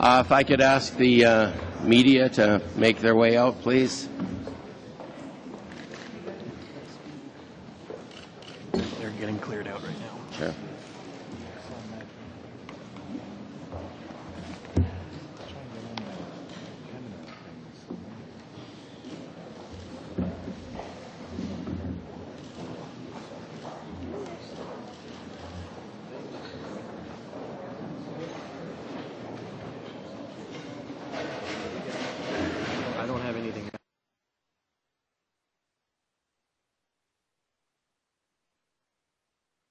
If I could ask the media to make their way out, please. They're getting cleared out right now. Sure. I don't have anything.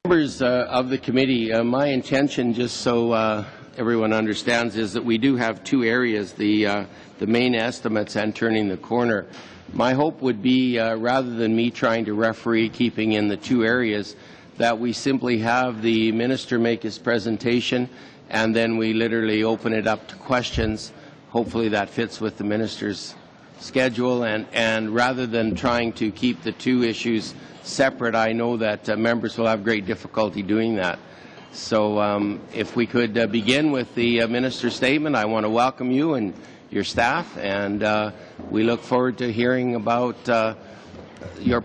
Members of the committee, my intention, just so everyone understands, is that we do have two areas, the main estimates and turning the corner. My hope would be, rather than me trying to referee keeping in the two areas, that we simply have the minister make his presentation and then we literally open it up to questions. Hopefully that fits with the minister's schedule, and rather than trying to keep the two issues separate, I know that members will have great difficulty doing that. So if we could begin with the minister's statement, I want to welcome you and your staff, and we look forward to hearing about your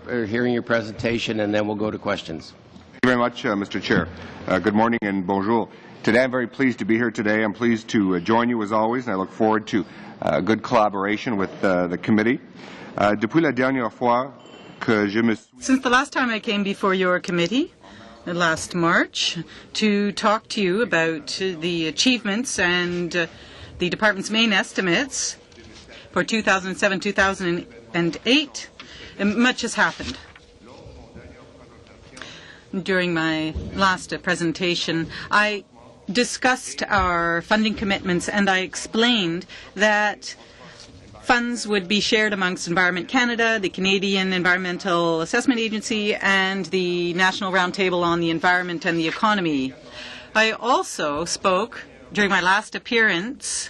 presentation, and then we'll go to questions. Thank you very much, Mr. Chair. Good morning and bonjour. Today I'm very pleased to be here today. I'm pleased to join you as always, and I look forward to good collaboration with the committee. Depuis la dernière fois que je me... Since the last time I came before your committee, last March, to talk to you about the achievements and the department's main estimates for 2007-2008, much has happened. During my last presentation, I discussed our funding commitments, and I explained that funds would be shared amongst Environment Canada, the Canadian Environmental Assessment Agency, and the National Roundtable on the Environment and the Economy. I also spoke, during my last appearance,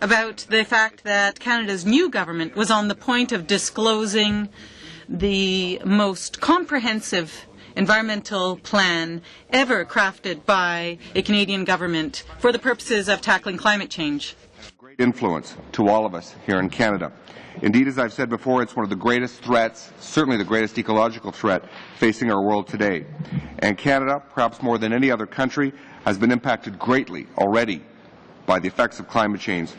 about the fact that Canada's new government was on the point of disclosing the most comprehensive environmental plan ever crafted by a Canadian government for the purposes of tackling climate change. Great influence to all of us here in Canada. Indeed, as I've said before, it's one of the greatest threats, certainly the greatest ecological threat facing our world today. And Canada, perhaps more than any other country, has been impacted greatly already by the effects of climate change.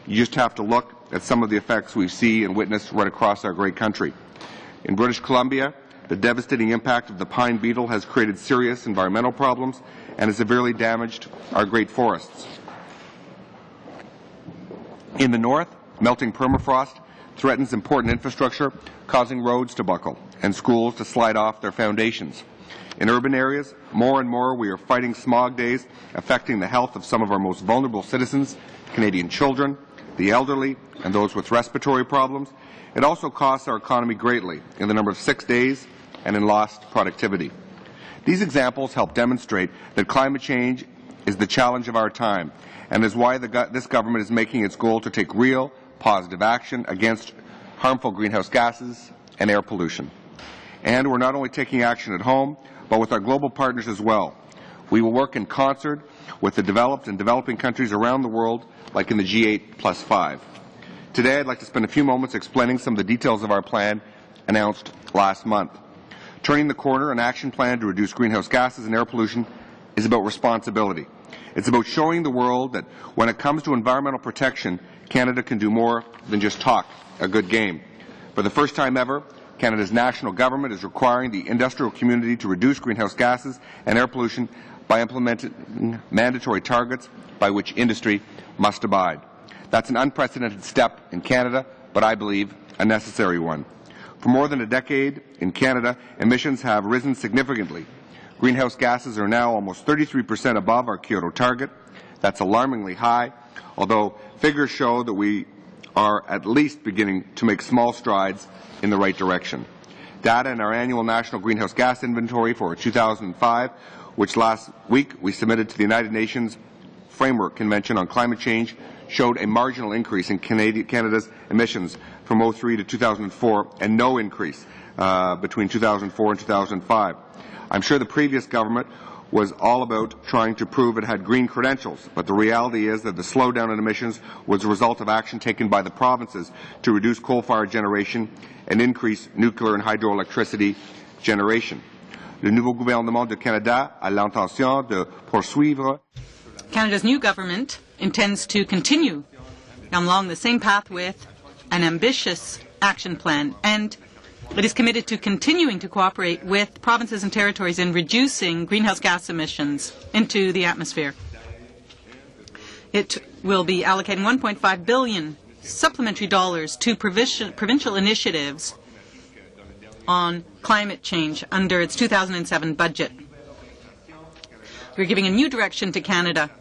You just have to look at some of the effects we see and witness right across our great country. In British Columbia, the devastating impact of the pine beetle has created serious environmental problems and has severely damaged our great forests. In the north, melting permafrost threatens important infrastructure, causing roads to buckle and schools to slide off their foundations. In urban areas, more and more we are fighting smog days affecting the health of some of our most vulnerable citizens, Canadian children, the elderly, and those with respiratory problems. It also costs our economy greatly in the number of sick days and in lost productivity. These examples help demonstrate that climate change is the challenge of our time, and is why this government is making its goal to take real, positive action against harmful greenhouse gases and air pollution. And we're not only taking action at home, but with our global partners as well. We will work in concert with the developed and developing countries around the world, like in the G8+5. Today, I'd like to spend a few moments explaining some of the details of our plan announced last month. Turning the corner, an action plan to reduce greenhouse gases and air pollution, is about responsibility. It's about showing the world that when it comes to environmental protection, Canada can do more than just talk a good game. For the first time ever, Canada's national government is requiring the industrial community to reduce greenhouse gases and air pollution by implementing mandatory targets by which industry must abide. That's an unprecedented step in Canada, but I believe a necessary one. For more than a decade in Canada, emissions have risen significantly. Greenhouse gases are now almost 33% above our Kyoto target. That's alarmingly high, although figures show that we are at least beginning to make small strides in the right direction. Data in our annual National Greenhouse Gas Inventory for 2005, which last week we submitted to the United Nations Framework Convention on Climate Change, showed a marginal increase in Canada's emissions from 2003 to 2004 and no increase between 2004 and 2005. I'm sure the previous government was all about trying to prove it had green credentials, but the reality is that the slowdown in emissions was a result of action taken by the provinces to reduce coal-fired generation and increase nuclear and hydroelectricity generation. Le nouveau gouvernement du Canada a l'intention de poursuivre. Canada's new government intends to continue along the same path with an ambitious action plan, and it is committed to continuing to cooperate with provinces and territories in reducing greenhouse gas emissions into the atmosphere. It will be allocating $1.5 billion supplementary dollars to provincial initiatives on climate change under its 2007 budget. We're giving a new direction to Canada,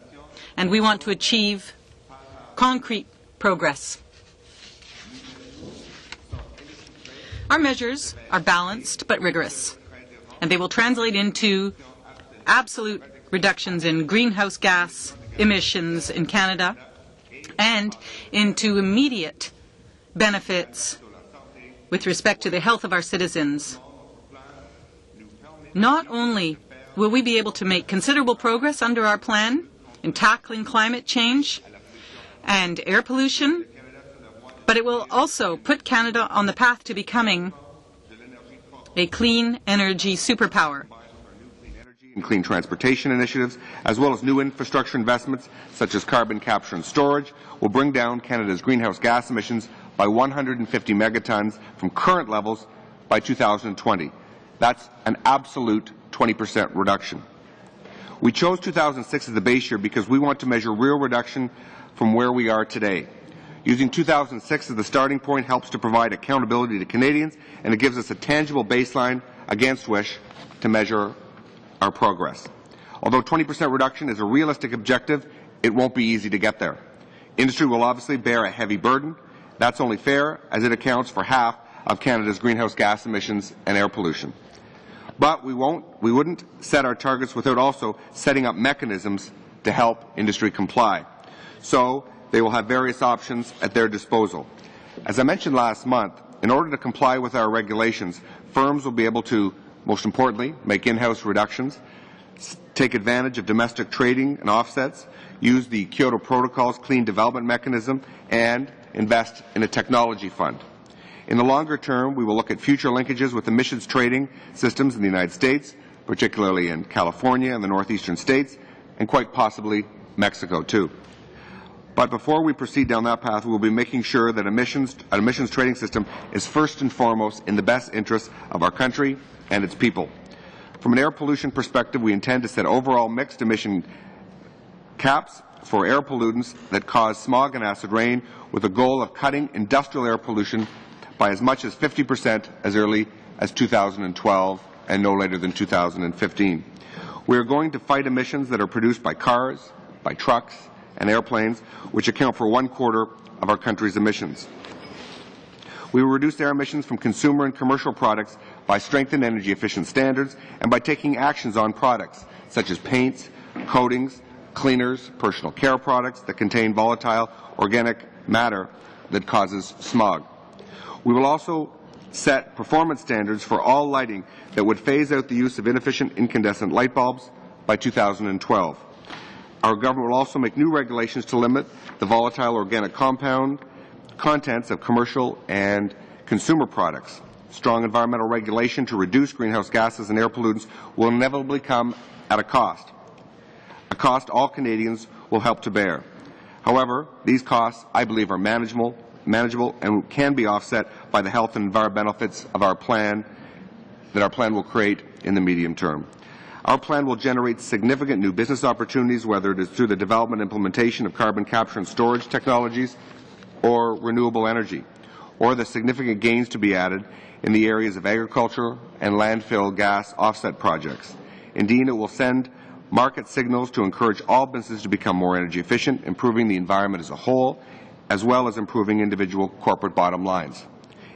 and we want to achieve concrete progress. Our measures are balanced but rigorous, and they will translate into absolute reductions in greenhouse gas emissions in Canada and into immediate benefits with respect to the health of our citizens. Not only will we be able to make considerable progress under our plan in tackling climate change and air pollution, but it will also put Canada on the path to becoming a clean energy superpower. And clean transportation initiatives, as well as new infrastructure investments such as carbon capture and storage, will bring down Canada's greenhouse gas emissions by 150 megatons from current levels by 2020. That's an absolute 20% reduction. We chose 2006 as the base year because we want to measure real reduction from where we are today. Using 2006 as the starting point helps to provide accountability to Canadians, and it gives us a tangible baseline against which to measure our progress. Although 20% reduction is a realistic objective, it won't be easy to get there. Industry will obviously bear a heavy burden. That's only fair, as it accounts for half of Canada's greenhouse gas emissions and air pollution. But we wouldn't set our targets without also setting up mechanisms to help industry comply. So they will have various options at their disposal. As I mentioned last month, in order to comply with our regulations, firms will be able to, most importantly, make in-house reductions, take advantage of domestic trading and offsets, use the Kyoto Protocol's clean development mechanism, and invest in a technology fund. In the longer term, we will look at future linkages with emissions trading systems in the United States, particularly in California and the northeastern states, and quite possibly Mexico too. But before we proceed down that path, we will be making sure that an emissions trading system is first and foremost in the best interests of our country and its people. From an air pollution perspective, we intend to set overall mixed emission caps for air pollutants that cause smog and acid rain, with a goal of cutting industrial air pollution by as much as 50% as early as 2012 and no later than 2015. We are going to fight emissions that are produced by cars, by trucks, and airplanes, which account for 1/4 of our country's emissions. We will reduce air emissions from consumer and commercial products by strengthened energy-efficient standards and by taking actions on products such as paints, coatings, cleaners, personal care products that contain volatile organic matter that causes smog. We will also set performance standards for all lighting that would phase out the use of inefficient incandescent light bulbs by 2012. Our government will also make new regulations to limit the volatile organic contents of commercial and consumer products. Strong environmental regulation to reduce greenhouse gases and air pollutants will inevitably come at a cost all Canadians will help to bear. However, these costs, I believe, are manageable and can be offset by the health and environmental benefits of our plan that our plan will create in the medium term. Our plan will generate significant new business opportunities, whether it is through the development and implementation of carbon capture and storage technologies or renewable energy, or the significant gains to be added in the areas of agriculture and landfill gas offset projects. Indeed, it will send market signals to encourage all businesses to become more energy efficient, improving the environment as a whole, as well as improving individual corporate bottom lines.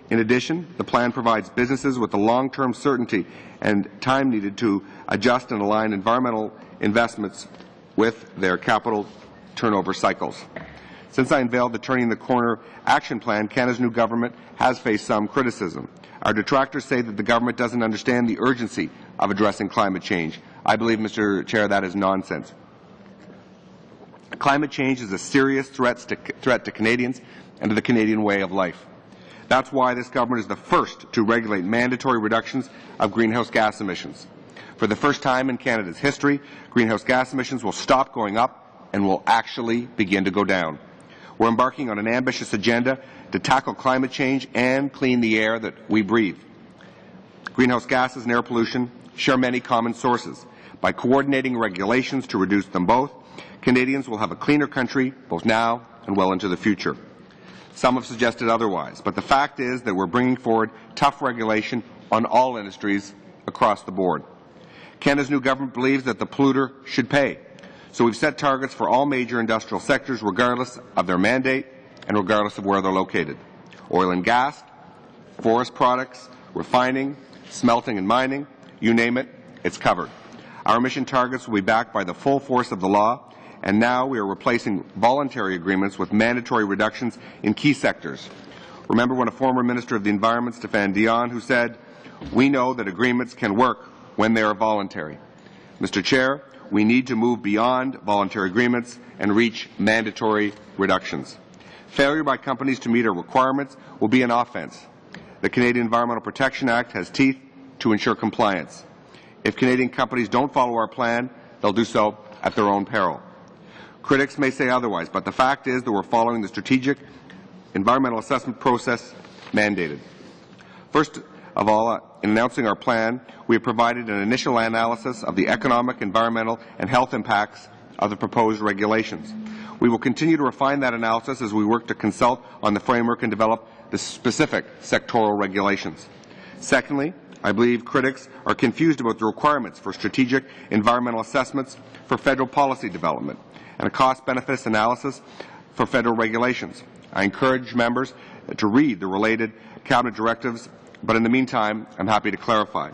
In addition, the plan provides businesses with the long-term certainty and time needed to adjust and align environmental investments with their capital turnover cycles. Since I unveiled the Turning the Corner Action Plan, Canada's new government has faced some criticism. Our detractors say that the government doesn't understand the urgency of addressing climate change. I believe, Mr. Chair, that is nonsense. Climate change is a serious threat to Canadians and to the Canadian way of life. That's why this government is the first to regulate mandatory reductions of greenhouse gas emissions. For the first time in Canada's history, greenhouse gas emissions will stop going up and will actually begin to go down. We're embarking on an ambitious agenda to tackle climate change and clean the air that we breathe. Greenhouse gases and air pollution share many common sources. By coordinating regulations to reduce them both, Canadians will have a cleaner country both now and well into the future. Some have suggested otherwise, but the fact is that we're bringing forward tough regulation on all industries across the board. Canada's new government believes that the polluter should pay, so we've set targets for all major industrial sectors regardless of their mandate and regardless of where they're located. Oil and gas, forest products, refining, smelting and mining, you name it, it's covered. Our emission targets will be backed by the full force of the law, and now we are replacing voluntary agreements with mandatory reductions in key sectors. Remember when a former Minister of the Environment, Stéphane Dion, who said, "We know that agreements can work when they are voluntary." Mr. Chair, we need to move beyond voluntary agreements and reach mandatory reductions. Failure by companies to meet our requirements will be an offence. The Canadian Environmental Protection Act has teeth to ensure compliance. If Canadian companies don't follow our plan, they'll do so at their own peril. Critics may say otherwise, but the fact is that we're following the strategic environmental assessment process mandated. First of all, in announcing our plan, we have provided an initial analysis of the economic, environmental, and health impacts of the proposed regulations. We will continue to refine that analysis as we work to consult on the framework and develop the specific sectoral regulations. Secondly, I believe critics are confused about the requirements for strategic environmental assessments for federal policy development and a cost-benefits analysis for federal regulations. I encourage members to read the related Cabinet directives, but in the meantime, I'm happy to clarify.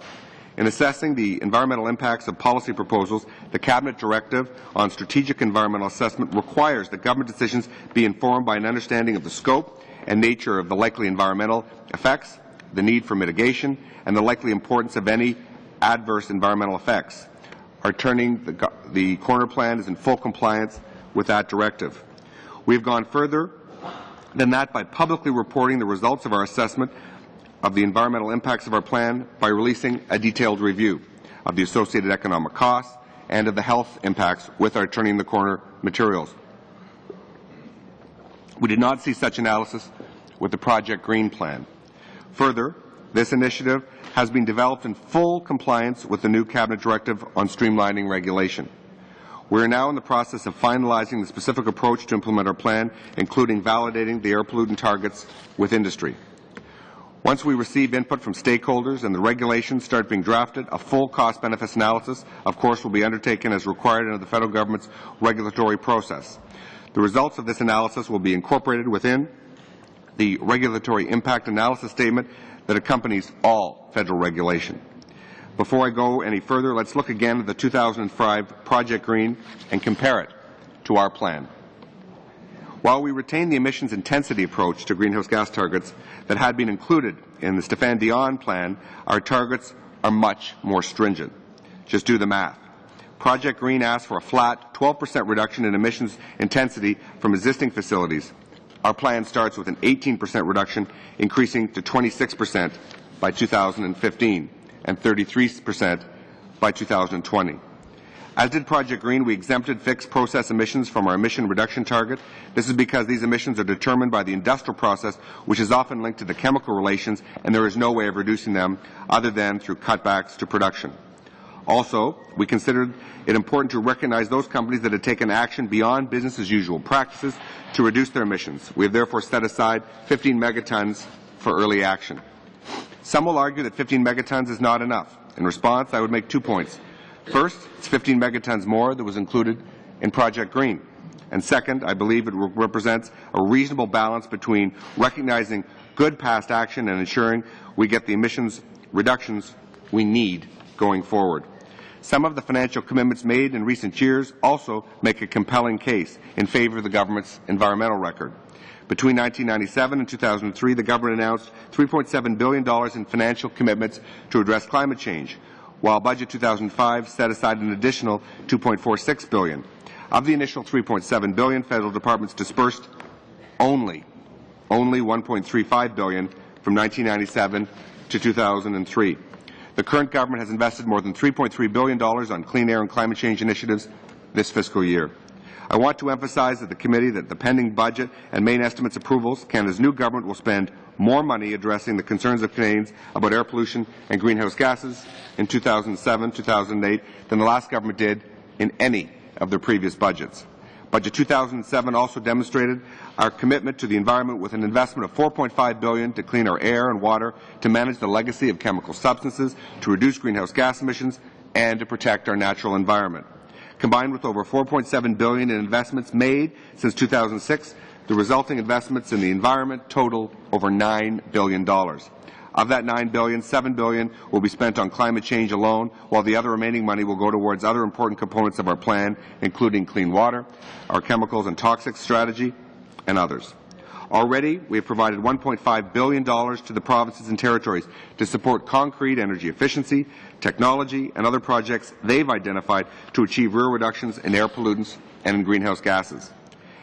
In assessing the environmental impacts of policy proposals, the Cabinet Directive on Strategic Environmental Assessment requires that government decisions be informed by an understanding of the scope and nature of the likely environmental effects, the need for mitigation, and the likely importance of any adverse environmental effects. Our Turning the Corner plan is in full compliance with that directive. We have gone further than that by publicly reporting the results of our assessment of the environmental impacts of our plan by releasing a detailed review of the associated economic costs and of the health impacts with our Turning the Corner materials. We did not see such analysis with the Project Green plan. Further, this initiative has been developed in full compliance with the new Cabinet Directive on streamlining regulation. We are now in the process of finalizing the specific approach to implement our plan, including validating the air pollutant targets with industry. Once we receive input from stakeholders and the regulations start being drafted, a full cost-benefits analysis, of course, will be undertaken as required under the federal government's regulatory process. The results of this analysis will be incorporated within the regulatory impact analysis statement that accompanies all federal regulation. Before I go any further, let's look again at the 2005 Project Green and compare it to our plan. While we retain the emissions intensity approach to greenhouse gas targets that had been included in the Stéphane Dion plan, our targets are much more stringent. Just do the math. Project Green asks for a flat 12% reduction in emissions intensity from existing facilities. Our plan starts with an 18% reduction, increasing to 26% by 2015 and 33% by 2020. As did Project Green, we exempted fixed process emissions from our emission reduction target. This is because these emissions are determined by the industrial process, which is often linked to the chemical relations, and there is no way of reducing them other than through cutbacks to production. Also, we considered it important to recognize those companies that have taken action beyond business-as-usual practices to reduce their emissions. We have therefore set aside 15 megatons for early action. Some will argue that 15 megatons is not enough. In response, I would make 2 points. First, it's 15 megatons more that was included in Project Green. And second, I believe it represents a reasonable balance between recognizing good past action and ensuring we get the emissions reductions we need going forward. Some of the financial commitments made in recent years also make a compelling case in favor of the government's environmental record. Between 1997 and 2003, the government announced $3.7 billion in financial commitments to address climate change. while Budget 2005 set aside an additional $2.46 billion. Of the initial $3.7 billion, federal departments dispersed only $1.35 billion from 1997 to 2003. The current government has invested more than $3.3 billion on clean air and climate change initiatives this fiscal year. I want to emphasize at the committee that the pending budget and main estimates approvals, Canada's new government will spend more money addressing the concerns of Canadians about air pollution and greenhouse gases in 2007-2008 than the last government did in any of their previous budgets. Budget 2007 also demonstrated our commitment to the environment with an investment of $4.5 billion to clean our air and water, to manage the legacy of chemical substances, to reduce greenhouse gas emissions, and to protect our natural environment. Combined with over $4.7 billion in investments made since 2006, the resulting investments in the environment total over $9 billion. Of that $9 billion, $7 billion will be spent on climate change alone, while the other remaining money will go towards other important components of our plan, including clean water, our chemicals and toxics strategy, and others. Already, we have provided $1.5 billion to the provinces and territories to support concrete energy efficiency, technology, and other projects they've identified to achieve real reductions in air pollutants and in greenhouse gases.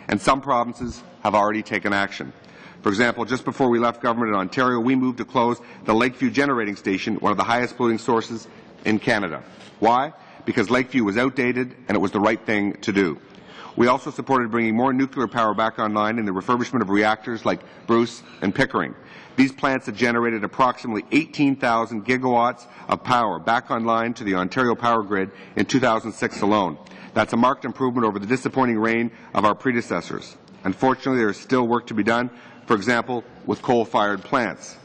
And some provinces have already taken action. For example, just before we left government in Ontario, we moved to close the Lakeview Generating Station, one of the highest polluting sources in Canada. Why? Because Lakeview was outdated and it was the right thing to do. We also supported bringing more nuclear power back online in the refurbishment of reactors like Bruce and Pickering. These plants have generated approximately 18,000 gigawatts of power back online to the Ontario power grid in 2006 alone. That's a marked improvement over the disappointing reign of our predecessors. Unfortunately, there is still work to be done, for example, with coal-fired plants.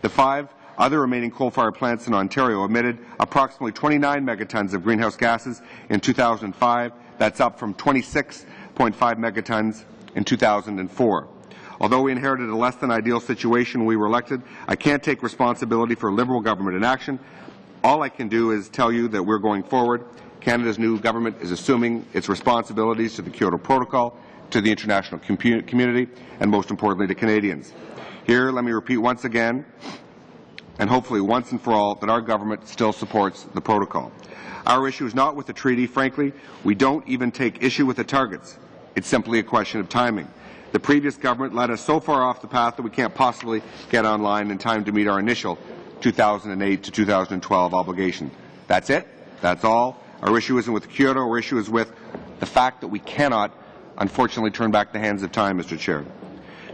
The 5 other remaining coal-fired plants in Ontario emitted approximately 29 megatons of greenhouse gases in 2005. That's up from 26.5 megatons in 2004. Although we inherited a less than ideal situation when we were elected, I can't take responsibility for Liberal government inaction. All I can do is tell you that we're going forward. Canada's new government is assuming its responsibilities to the Kyoto Protocol, to the international community, and most importantly to Canadians. Here, let me repeat once again, and hopefully once and for all, that our government still supports the protocol. Our issue is not with the treaty. Frankly, we don't even take issue with the targets. It's simply a question of timing. The previous government led us so far off the path that we can't possibly get online in time to meet our initial 2008 to 2012 obligation. That's it. That's all. Our issue isn't with Kyoto. Our issue is with the fact that we cannot, unfortunately, turn back the hands of time, Mr. Chair.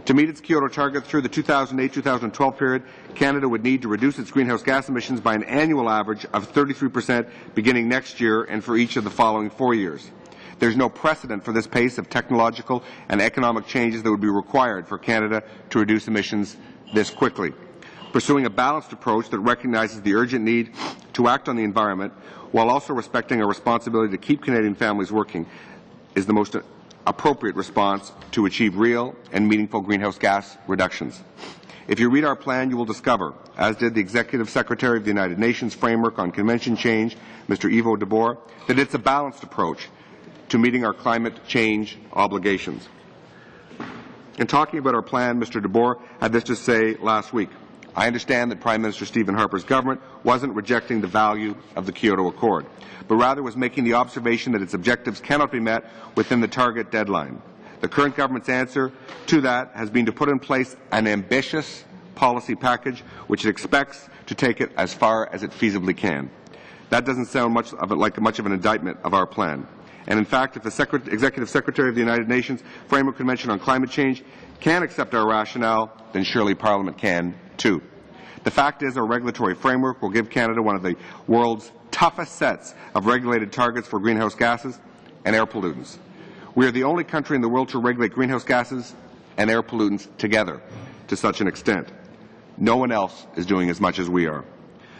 To meet its Kyoto target through the 2008-2012 period, Canada would need to reduce its greenhouse gas emissions by an annual average of 33% beginning next year and for each of the following 4 years. There is no precedent for this pace of technological and economic changes that would be required for Canada to reduce emissions this quickly. Pursuing a balanced approach that recognizes the urgent need to act on the environment while also respecting our responsibility to keep Canadian families working is the most appropriate response to achieve real and meaningful greenhouse gas reductions. If you read our plan, you will discover, as did the Executive Secretary of the United Nations Framework on Convention Change, Mr. Ivo de Boer, that it's a balanced approach to meeting our climate change obligations. In talking about our plan, Mr. de Boer had this to say last week. I understand that Prime Minister Stephen Harper's government wasn't rejecting the value of the Kyoto Accord, but rather was making the observation that its objectives cannot be met within the target deadline. The current government's answer to that has been to put in place an ambitious policy package which it expects to take it as far as it feasibly can. That doesn't sound much of an indictment of our plan. And in fact, if the Executive Secretary of the United Nations Framework Convention on Climate Change can accept our rationale, then surely Parliament can too. The fact is, our regulatory framework will give Canada one of the world's toughest sets of regulated targets for greenhouse gases and air pollutants. We are the only country in the world to regulate greenhouse gases and air pollutants together to such an extent. No one else is doing as much as we are.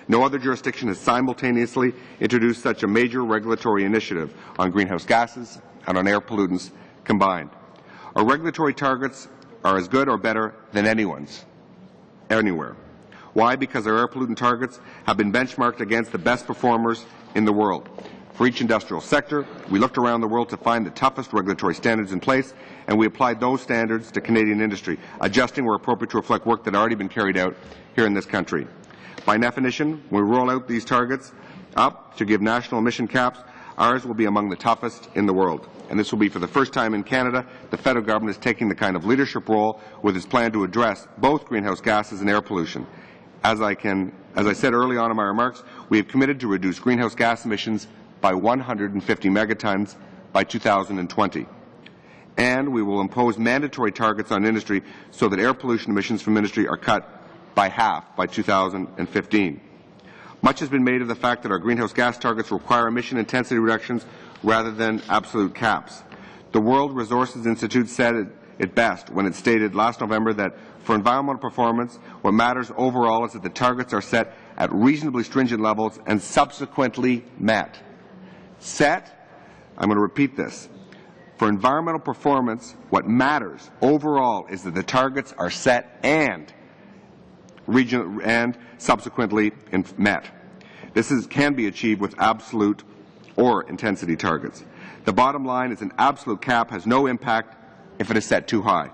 No other jurisdiction has simultaneously introduced such a major regulatory initiative on greenhouse gases and on air pollutants combined. Our regulatory targets are as good or better than anyone's, anywhere. Why? Because our air pollutant targets have been benchmarked against the best performers in the world. For each industrial sector, we looked around the world to find the toughest regulatory standards in place, and we applied those standards to Canadian industry, adjusting where appropriate to reflect work that had already been carried out here in this country. By definition, when we roll out these targets, up to give national emission caps, ours will be among the toughest in the world. And this will be for the first time in Canada. The federal government is taking the kind of leadership role with its plan to address both greenhouse gases and air pollution. As I said early on in my remarks, we have committed to reduce greenhouse gas emissions by 150 megatons by 2020. And we will impose mandatory targets on industry so that air pollution emissions from industry are cut by half by 2015. Much has been made of the fact that our greenhouse gas targets require emission intensity reductions rather than absolute caps. The World Resources Institute said it best when it stated last November that for environmental performance, what matters overall is that the targets are set at reasonably stringent levels and subsequently met. I'm going to repeat this. For environmental performance, what matters overall is that the targets are set and subsequently met. This can be achieved with absolute or intensity targets. The bottom line is an absolute cap has no impact if it is set too high.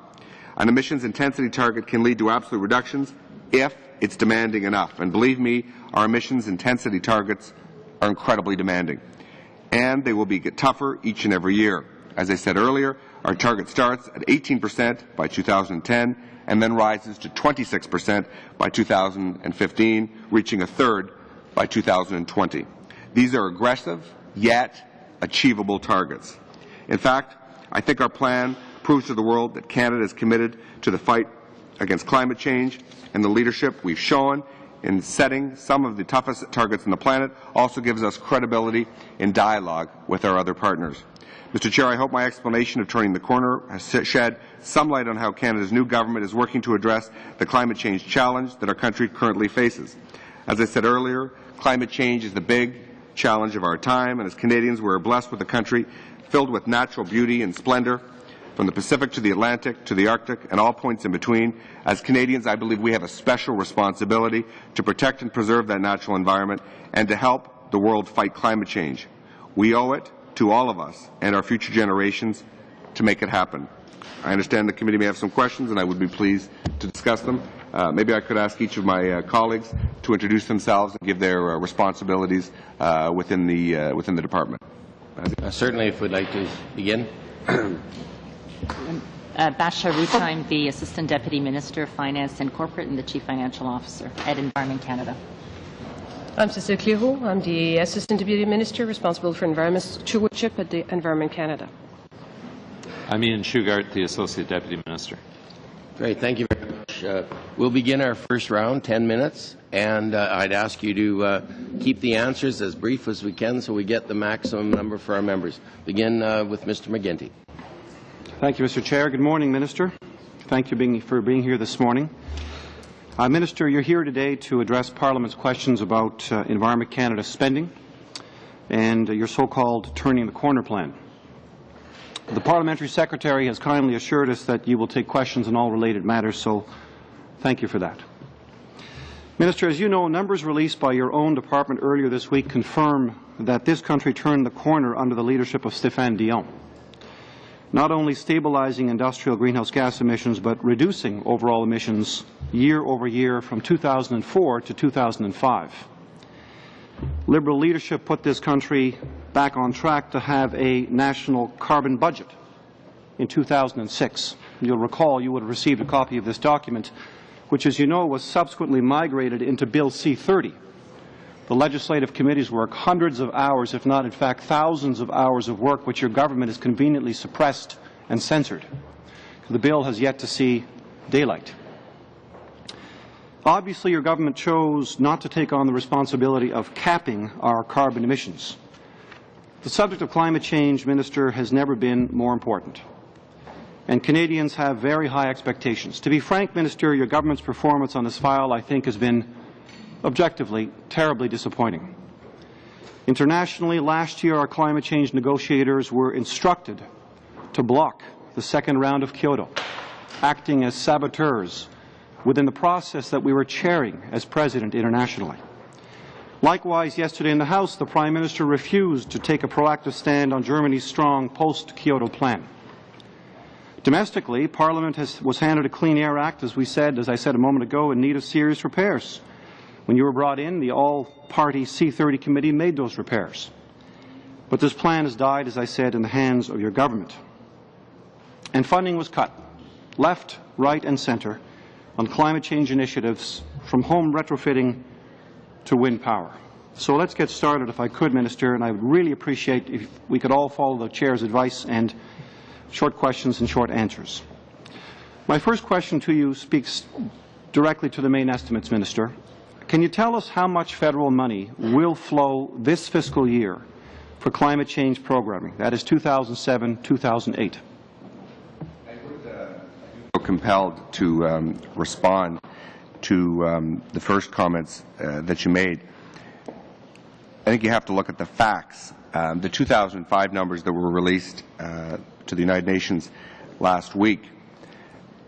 An emissions intensity target can lead to absolute reductions if it's demanding enough. And believe me, our emissions intensity targets are incredibly demanding. And they will get tougher each and every year. As I said earlier, our target starts at 18% by 2010 and then rises to 26% by 2015, reaching a third by 2020. These are aggressive, yet achievable targets. In fact, I think our plan proves to the world that Canada is committed to the fight against climate change, and the leadership we've shown in setting some of the toughest targets on the planet also gives us credibility in dialogue with our other partners. Mr. Chair, I hope my explanation of turning the corner has shed some light on how Canada's new government is working to address the climate change challenge that our country currently faces. As I said earlier, climate change is the big challenge of our time, and as Canadians, we are blessed with a country filled with natural beauty and splendor, from the Pacific to the Atlantic to the Arctic and all points in between. As Canadians, I believe we have a special responsibility to protect and preserve that natural environment and to help the world fight climate change. We owe it to all of us and our future generations to make it happen. I understand the committee may have some questions, and I would be pleased to discuss them. Maybe I could ask each of my colleagues to introduce themselves and give their responsibilities within the department. Certainly, if we'd like to begin. Basha Ruta, I'm the Assistant Deputy Minister of Finance and Corporate and the Chief Financial Officer at Environment Canada. I'm Cecile Clearot. I'm the Assistant Deputy Minister responsible for Environment Stewardship at the Environment Canada. I'm Ian Shugart, the Associate Deputy Minister. Great, thank you very much. We'll begin our first round, 10 minutes, and I'd ask you to keep the answers as brief as we can so we get the maximum number for our members. Begin with Mr. McGuinty. Thank you, Mr. Chair. Good morning, Minister. Thank you for being here this morning. Minister, you're here today to address Parliament's questions about Environment Canada spending and your so-called Turning the Corner plan. The Parliamentary Secretary has kindly assured us that you will take questions on all related matters, so thank you for that. Minister, as you know, numbers released by your own department earlier this week confirm that this country turned the corner under the leadership of Stéphane Dion, not only stabilizing industrial greenhouse gas emissions, but reducing overall emissions year over year from 2004 to 2005. Liberal leadership put this country back on track to have a national carbon budget in 2006. You'll recall you would have received a copy of this document, which, as you know, was subsequently migrated into Bill C-30. The legislative committee's work, hundreds of hours, if not in fact thousands of hours of work, which your government has conveniently suppressed and censored. The bill has yet to see daylight. Obviously, your government chose not to take on the responsibility of capping our carbon emissions. The subject of climate change, Minister, has never been more important, and Canadians have very high expectations. To be frank, Minister, your government's performance on this file, I think, has been objectively terribly disappointing. Internationally, last year our climate change negotiators were instructed to block the second round of Kyoto, acting as saboteurs within the process that we were chairing as President internationally. Likewise, yesterday in the House, the Prime Minister refused to take a proactive stand on Germany's strong post-Kyoto plan. Domestically, Parliament was handed a Clean Air Act, as I said a moment ago, in need of serious repairs. When you were brought in, the all-party C-30 committee made those repairs. But this plan has died, as I said, in the hands of your government. And funding was cut, left, right and centre, on climate change initiatives from home retrofitting to wind power. So let's get started, if I could, Minister, and I would really appreciate if we could all follow the Chair's advice and short questions and short answers. My first question to you speaks directly to the main estimates, Minister. Can you tell us how much federal money will flow this fiscal year for climate change programming? That is 2007-2008. Compelled to respond to the first comments that you made. I think you have to look at the facts. The 2005 numbers that were released to the United Nations last week,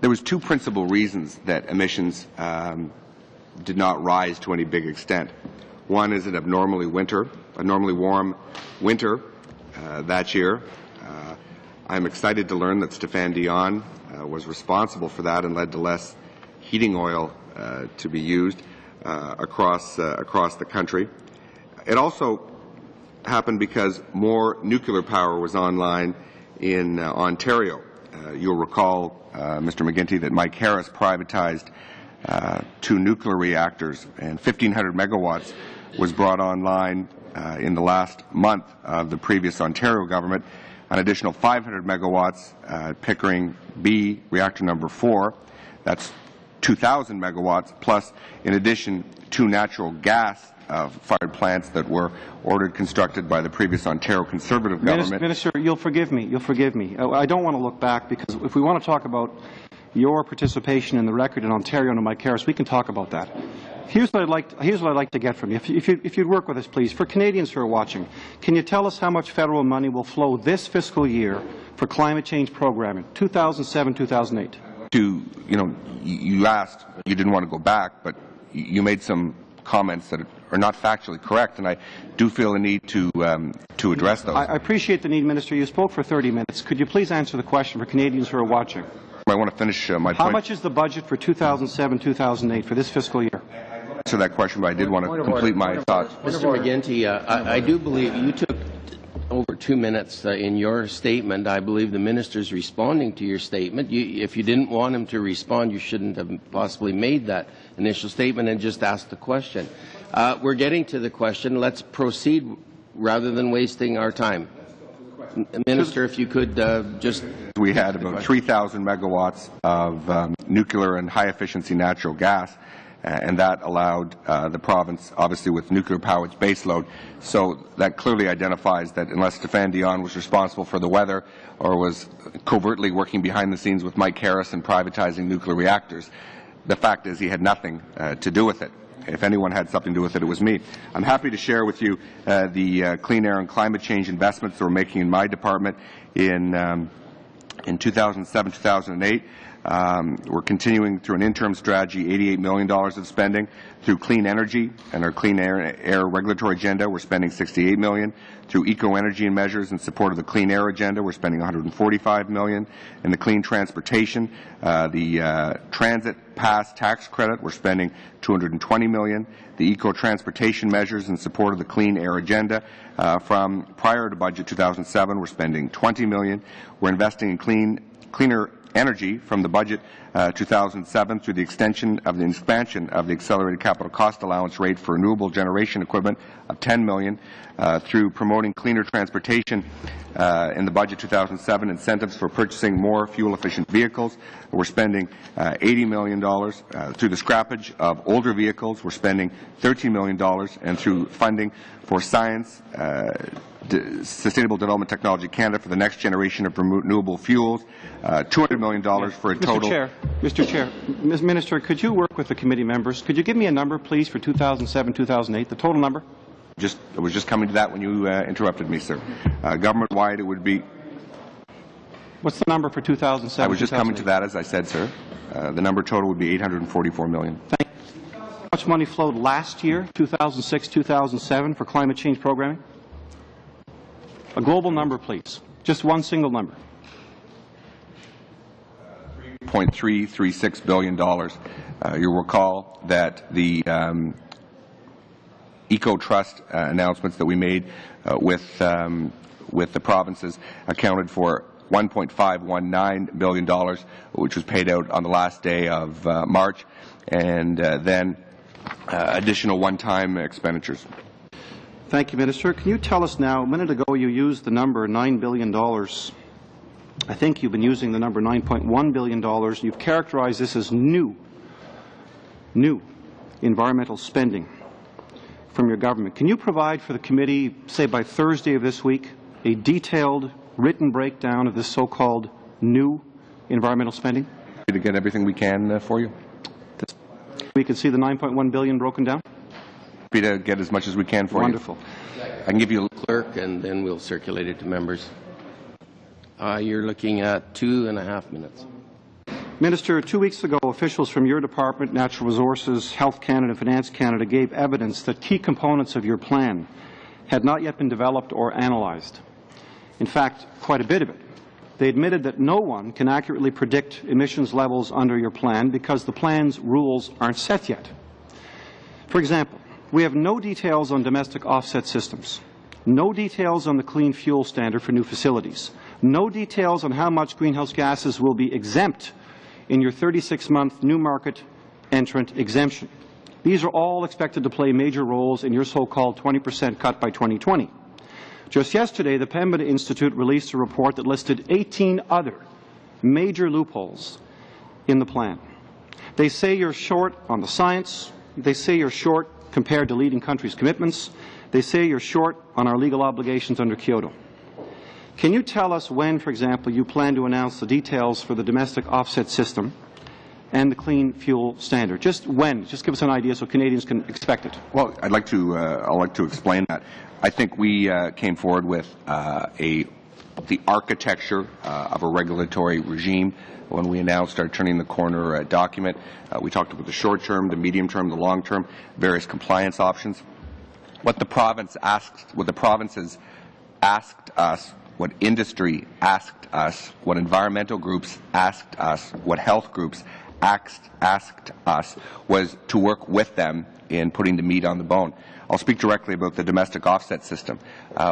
there was two principal reasons that emissions did not rise to any big extent. One is an abnormally warm winter that year. I'm excited to learn that Stéphane Dion was responsible for that and led to less heating oil to be used across the country. It also happened because more nuclear power was online in Ontario. You'll recall, Mr. McGuinty, that Mike Harris privatized 2 nuclear reactors, and 1,500 megawatts was brought online in the last month of the previous Ontario government. An additional 500 megawatts at Pickering B, reactor number 4. That's 2,000 megawatts, plus, in addition, 2 natural gas-fired plants that were ordered constructed by the previous Ontario Conservative government. Minister, you'll forgive me. You'll forgive me. I don't want to look back, because if we want to talk about your participation in the record in Ontario under Mike Harris, we can talk about that. Here's what I'd like to get from you. If you'd work with us, please. For Canadians who are watching, can you tell us how much federal money will flow this fiscal year for climate change programming, 2007-2008? You asked, you didn't want to go back, but you made some comments that are not factually correct, and I do feel the need to address those. I appreciate the need, Minister. You spoke for 30 minutes. Could you please answer the question for Canadians who are watching? I want to finish my point. How much is the budget for 2007-2008 for this fiscal year? Answer that question, but I did want to complete my thoughts. Mr. McGuinty, I do believe you took over 2 minutes in your statement. I believe the minister's responding to your statement. If you didn't want him to respond, you shouldn't have possibly made that initial statement and just asked the question. We're getting to the question. Let's proceed rather than wasting our time. Minister, if you could just... We had about 3,000 megawatts of nuclear and high-efficiency natural gas, and that allowed the province, obviously with nuclear power, its baseload. So that clearly identifies that unless Stéphane Dion was responsible for the weather or was covertly working behind the scenes with Mike Harris and privatizing nuclear reactors, the fact is he had nothing to do with it. If anyone had something to do with it, it was me. I'm happy to share with you the clean air and climate change investments that we're making in my department in 2007-2008. We're continuing through an interim strategy, $88 million of spending. Through clean energy and our clean air regulatory agenda, we're spending $68 million. Through eco-energy and measures in support of the clean air agenda, we're spending $145 million. In the clean transportation, the transit pass tax credit, we're spending $220 million. The eco-transportation measures in support of the clean air agenda, from prior to budget 2007, we're spending $20 million. We're investing in cleaner energy from the budget 2007 through the expansion of the accelerated capital cost allowance rate for renewable generation equipment of $10 million, through promoting cleaner transportation in the budget 2007, incentives for purchasing more fuel-efficient vehicles. We're spending $80 million. Through the scrappage of older vehicles, we're spending $13 million, and through funding for science, Sustainable Development Technology Canada for the next generation of renewable fuels, $200 million for a total... Mr. Chair, Ms. Minister, could you work with the committee members? Could you give me a number, please, for 2007-2008, the total number? I was just coming to that when you interrupted me, sir. Government-wide, it would be... What's the number for 2007? I was just coming to that, as I said, sir. The number total would be $844 million. Thank you. How much money flowed last year, 2006-2007, for climate change programming? A global number, please. Just one single number. $3.336 billion. You'll recall that the eco-trust announcements that we made with the provinces accounted for $1.519 billion, which was paid out on the last day of March, and then additional one-time expenditures. Thank you, Minister. Can you tell us now, a minute ago you used the number $9 billion. I think you've been using the number $9.1 billion. You've characterized this as new environmental spending from your government. Can you provide for the committee, say by Thursday of this week, a detailed written breakdown of this so-called new environmental spending? To get everything we can for you. We can see the $9.1 billion broken down? Happy to get as much as we can for Wonderful. you. I can give you a Clerk, and then we'll circulate it to members. You're looking at 2.5 minutes. Minister, 2 weeks ago, officials from your department, Natural Resources, Health Canada, and Finance Canada gave evidence that key components of your plan had not yet been developed or analyzed. In fact, quite a bit of it. They admitted that no one can accurately predict emissions levels under your plan because the plan's rules aren't set yet. For example, we have no details on domestic offset systems, no details on the clean fuel standard for new facilities, no details on how much greenhouse gases will be exempt in your 36-month new market entrant exemption. These are all expected to play major roles in your so-called 20% cut by 2020. Just yesterday, the Pembina Institute released a report that listed 18 other major loopholes in the plan. They say you're short on the science. They say you're short compared to leading countries' commitments. They say you're short on our legal obligations under Kyoto. Can you tell us when, for example, you plan to announce the details for the domestic offset system and the clean fuel standard? Just when? Just give us an idea so Canadians can expect it. Well, I'd like to explain that. I think we came forward with the architecture of a regulatory regime when we announced our Turning the Corner document. We talked about the short term, the medium term, the long term, various compliance options. What the provinces asked us, what industry asked us, what environmental groups asked us, what health groups asked us was to work with them in putting the meat on the bone. I'll speak directly about the domestic offset system.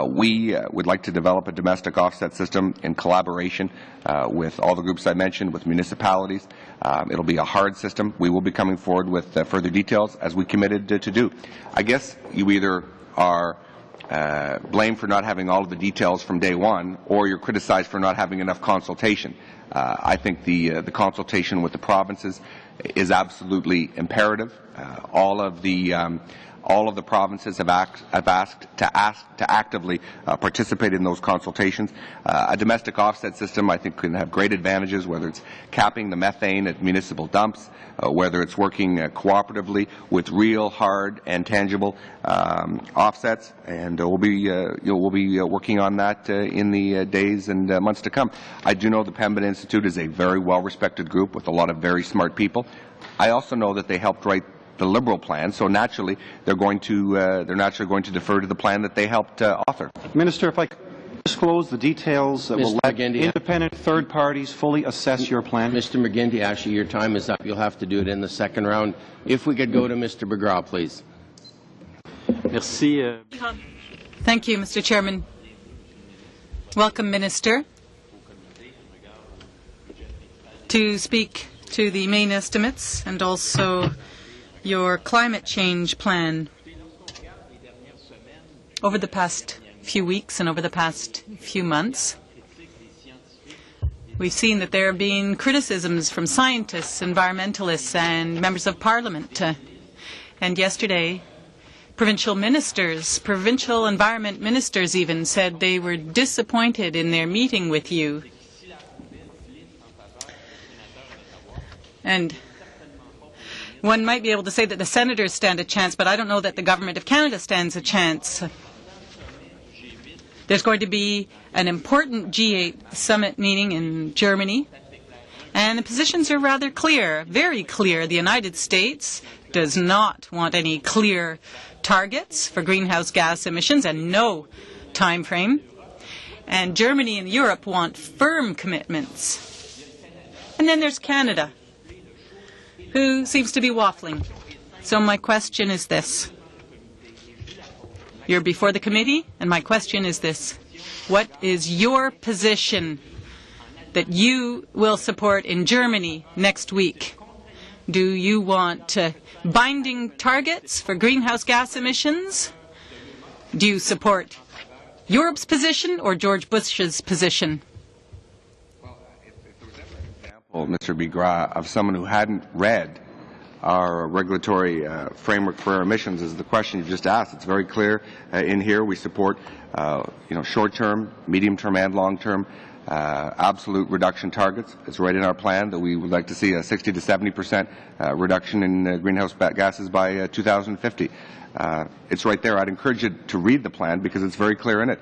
We would like to develop a domestic offset system in collaboration with all the groups I mentioned, with municipalities. It'll be a hard system. We will be coming forward with further details as we committed to do. I guess you either are blamed for not having all of the details from day one, or you're criticized for not having enough consultation. I think the consultation with the provinces is absolutely imperative. All of the provinces have asked to actively participate in those consultations. A domestic offset system, I think, can have great advantages, whether it's capping the methane at municipal dumps, whether it's working cooperatively with real, hard, and tangible offsets, and we'll be working on that in the days and months to come. I do know the Pembina Institute is a very well-respected group with a lot of very smart people. I also know that they helped write the Liberal plan, so naturally they're going to defer to the plan that they helped author. Minister, if I could disclose the details that will let independent third parties fully assess your plan. Mr. McGuinty, actually your time is up. You'll have to do it in the second round. If we could go to Mr. McGraw, please. Merci. Thank you, Mr. Chairman. Welcome, Minister, to speak to the main estimates and also your climate change plan. Over the past few weeks and over the past few months, we've seen that there have been criticisms from scientists, environmentalists, and members of parliament. And yesterday, provincial environment ministers even said they were disappointed in their meeting with you. And one might be able to say that the senators stand a chance, but I don't know that the Government of Canada stands a chance. There's going to be an important G8 summit meeting in Germany, and the positions are rather clear, very clear. The United States does not want any clear targets for greenhouse gas emissions and no time frame. And Germany and Europe want firm commitments. And then there's Canada, who seems to be waffling. So my question is this. You're before the committee, and my question is this. What is your position that you will support in Germany next week? Do you want binding targets for greenhouse gas emissions? Do you support Europe's position or George Bush's position? Well, if there was ever an example, Mr. Bigras, of someone who hadn't read our regulatory framework for our emissions, is the question you just asked. It's very clear in here. We support, short-term, medium-term, and long-term absolute reduction targets. It's right in our plan that we would like to see a 60 to 70% reduction in greenhouse gases by 2050. It's right there. I'd encourage you to read the plan because it's very clear in it.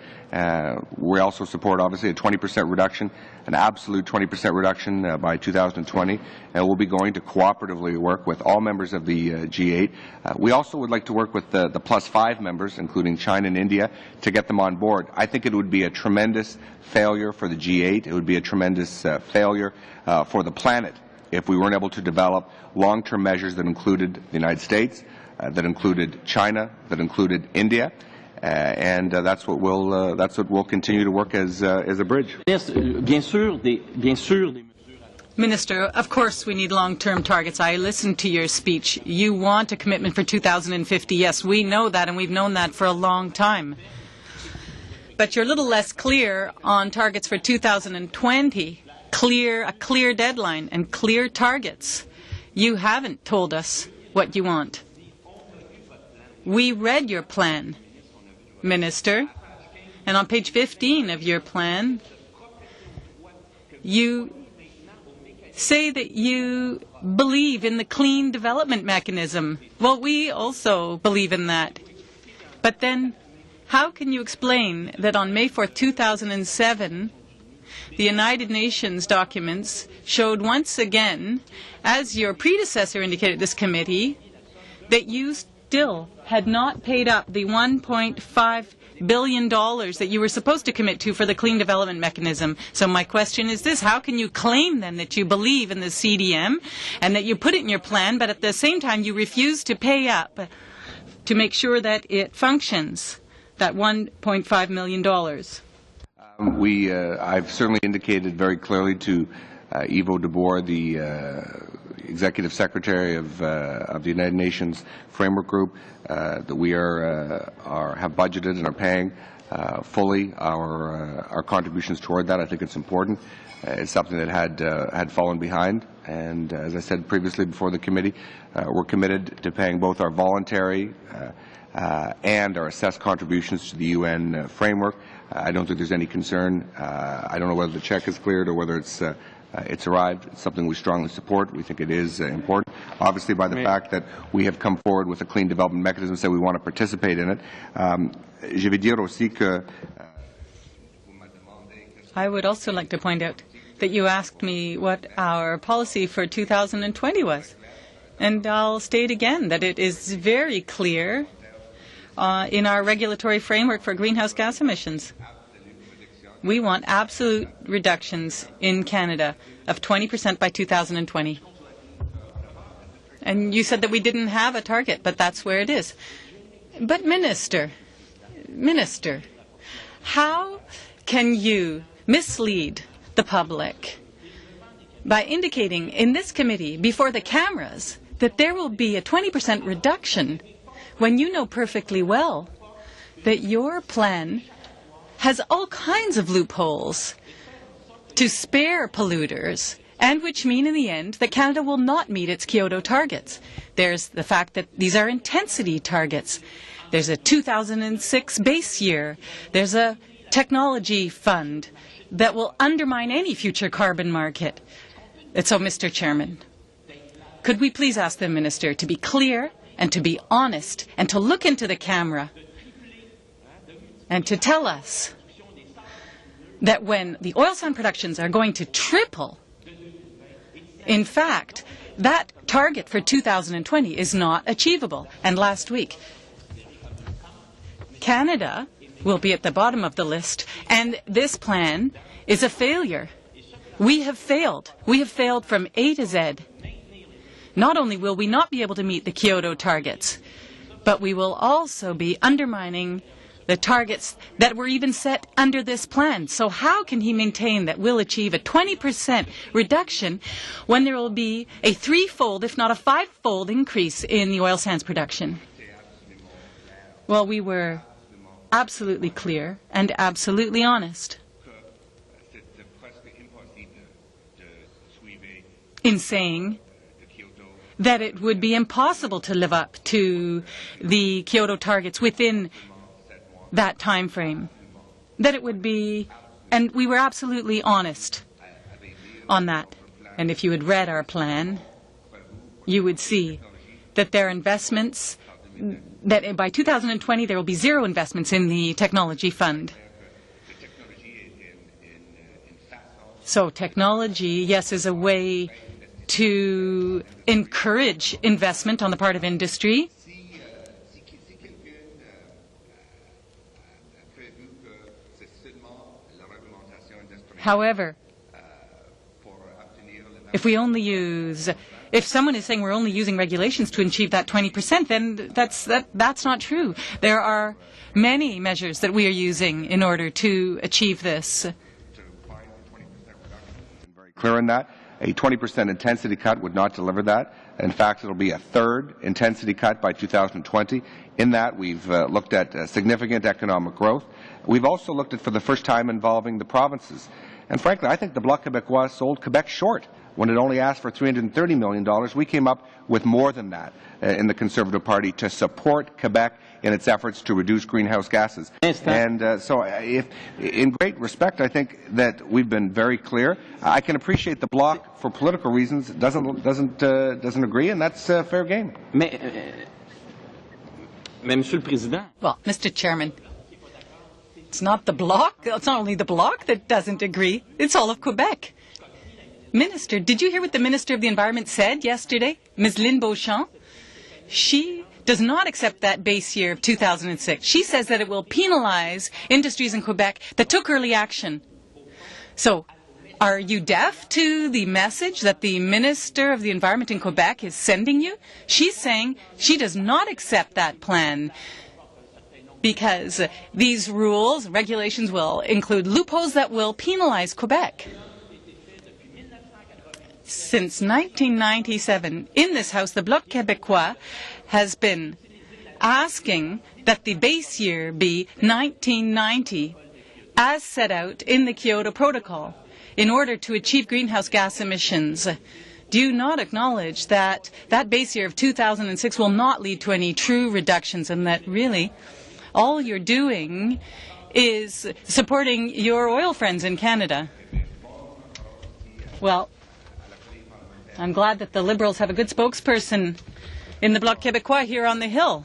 We also support, obviously, a 20% reduction, an absolute 20% reduction by 2020, and we'll be going to cooperatively work with all members of the G8. We also would like to work with the +5 members, including China and India, to get them on board. I think it would be a tremendous failure for the G8. It would be a tremendous failure for the planet if we weren't able to develop long-term measures that included the United States, that included China, that included India, and that's what we'll continue to work as a bridge. Minister, of course we need long-term targets. I listened to your speech. You want a commitment for 2050. Yes, we know that, and we've known that for a long time. But you're a little less clear on targets for 2020. A clear deadline and clear targets. You haven't told us what you want. We read your plan, Minister, and on page 15 of your plan, you say that you believe in the clean development mechanism. Well, we also believe in that. But then, how can you explain that on May 4th, 2007, the United Nations documents showed once again, as your predecessor indicated this committee, that you still had not paid up the $1.5 billion that you were supposed to commit to for the clean development mechanism. So my question is this: how can you claim then that you believe in the CDM and that you put it in your plan, but at the same time you refuse to pay up to make sure that it functions, that $1.5 million? I've certainly indicated very clearly to Ivo de Boer, the Executive Secretary of the United Nations Framework Group, that we have budgeted and are paying fully our contributions toward that. I think it's important. It's something that had fallen behind, and as I said previously before the committee, we're committed to paying both our voluntary and our assessed contributions to the UN framework. I don't think there's any concern. I don't know whether the check is cleared or whether it's arrived. It's something we strongly support. We think it is important. Obviously, by the fact that we have come forward with a clean development mechanism, say we want to participate in it. Je vais dire aussi que I would also like to point out that you asked me what our policy for 2020 was. And I'll state again that it is very clear in our regulatory framework for greenhouse gas emissions. We want absolute reductions in Canada of 20% by 2020. And you said that we didn't have a target, but that's where it is. But Minister, how can you mislead the public by indicating in this committee before the cameras that there will be a 20% reduction when you know perfectly well that your plan has all kinds of loopholes to spare polluters, and which mean in the end that Canada will not meet its Kyoto targets. There's the fact that these are intensity targets. There's a 2006 base year. There's a technology fund that will undermine any future carbon market. And so, Mr. Chairman, could we please ask the Minister to be clear and to be honest and to look into the camera and to tell us that when the oil sands productions are going to triple, in fact, that target for 2020 is not achievable. And last week, Canada will be at the bottom of the list, and this plan is a failure. We have failed. We have failed from A to Z. Not only will we not be able to meet the Kyoto targets, but we will also be undermining the targets that were even set under this plan. So how can he maintain that we'll achieve a 20% reduction when there will be a threefold, if not a fivefold increase in the oil sands production? Well, we were absolutely clear and absolutely honest in saying that it would be impossible to live up to the Kyoto targets within that time frame. That it would be, and we were absolutely honest on that. And if you had read our plan, you would see that there are investments, that by 2020 there will be zero investments in the technology fund. So technology, yes, is a way to encourage investment on the part of industry. However, if someone is saying we're only using regulations to achieve that 20%, then that's not true. There are many measures that we are using in order to achieve this. Very clear on that. A 20% intensity cut would not deliver that. In fact, it will be a third intensity cut by 2020. In that, we've looked at significant economic growth. We've also looked at, for the first time, involving the provinces. And frankly, I think the Bloc Québécois sold Quebec short. When it only asked for $330 million, we came up with more than that in the Conservative Party to support Quebec in its efforts to reduce greenhouse gases. And so, in great respect, I think that we've been very clear. I can appreciate the Bloc, for political reasons, doesn't agree, and that's fair game. Well, Mr. Chairman, it's not the Bloc. It's not only the Bloc that doesn't agree. It's all of Quebec. Minister, did you hear what the Minister of the Environment said yesterday? Ms. Lynn Beauchamp? She does not accept that base year of 2006. She says that it will penalize industries in Quebec that took early action. So, are you deaf to the message that the Minister of the Environment in Quebec is sending you? She's saying she does not accept that plan because these rules, regulations will include loopholes that will penalize Quebec. Since 1997, in this House, the Bloc Québécois has been asking that the base year be 1990, as set out in the Kyoto Protocol, in order to achieve greenhouse gas emissions. Do you not acknowledge that that base year of 2006 will not lead to any true reductions, and that really all you're doing is supporting your oil friends in Canada? Well, I'm glad that the Liberals have a good spokesperson in the Bloc Québécois here on the Hill.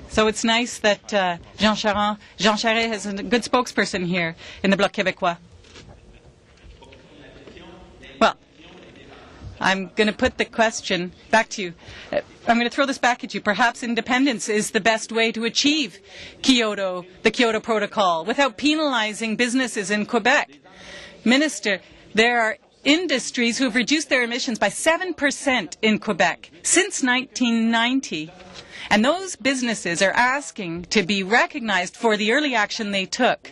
So it's nice that Jean Charest has a good spokesperson here in the Bloc Québécois. Well, I'm going to put the question back to you. I'm going to throw this back at you. Perhaps independence is the best way to achieve the Kyoto Protocol, without penalizing businesses in Quebec. Minister, there are industries who have reduced their emissions by 7% in Quebec since 1990. And those businesses are asking to be recognized for the early action they took.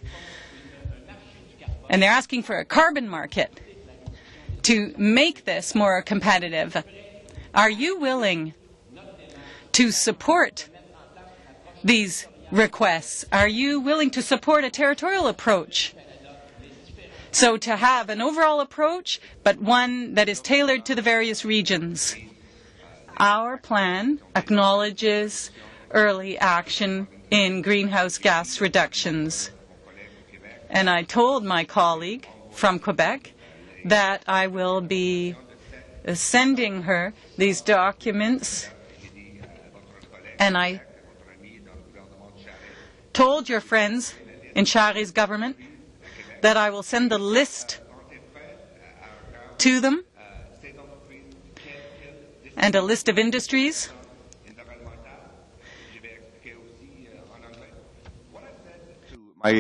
And they're asking for a carbon market to make this more competitive. Are you willing to support these requests? Are you willing to support a territorial approach? So to have an overall approach, but one that is tailored to the various regions. Our plan acknowledges early action in greenhouse gas reductions. And I told my colleague from Quebec that I will be sending her these documents. And I told your friends in Charest's government that I will send the list to them and a list of industries. My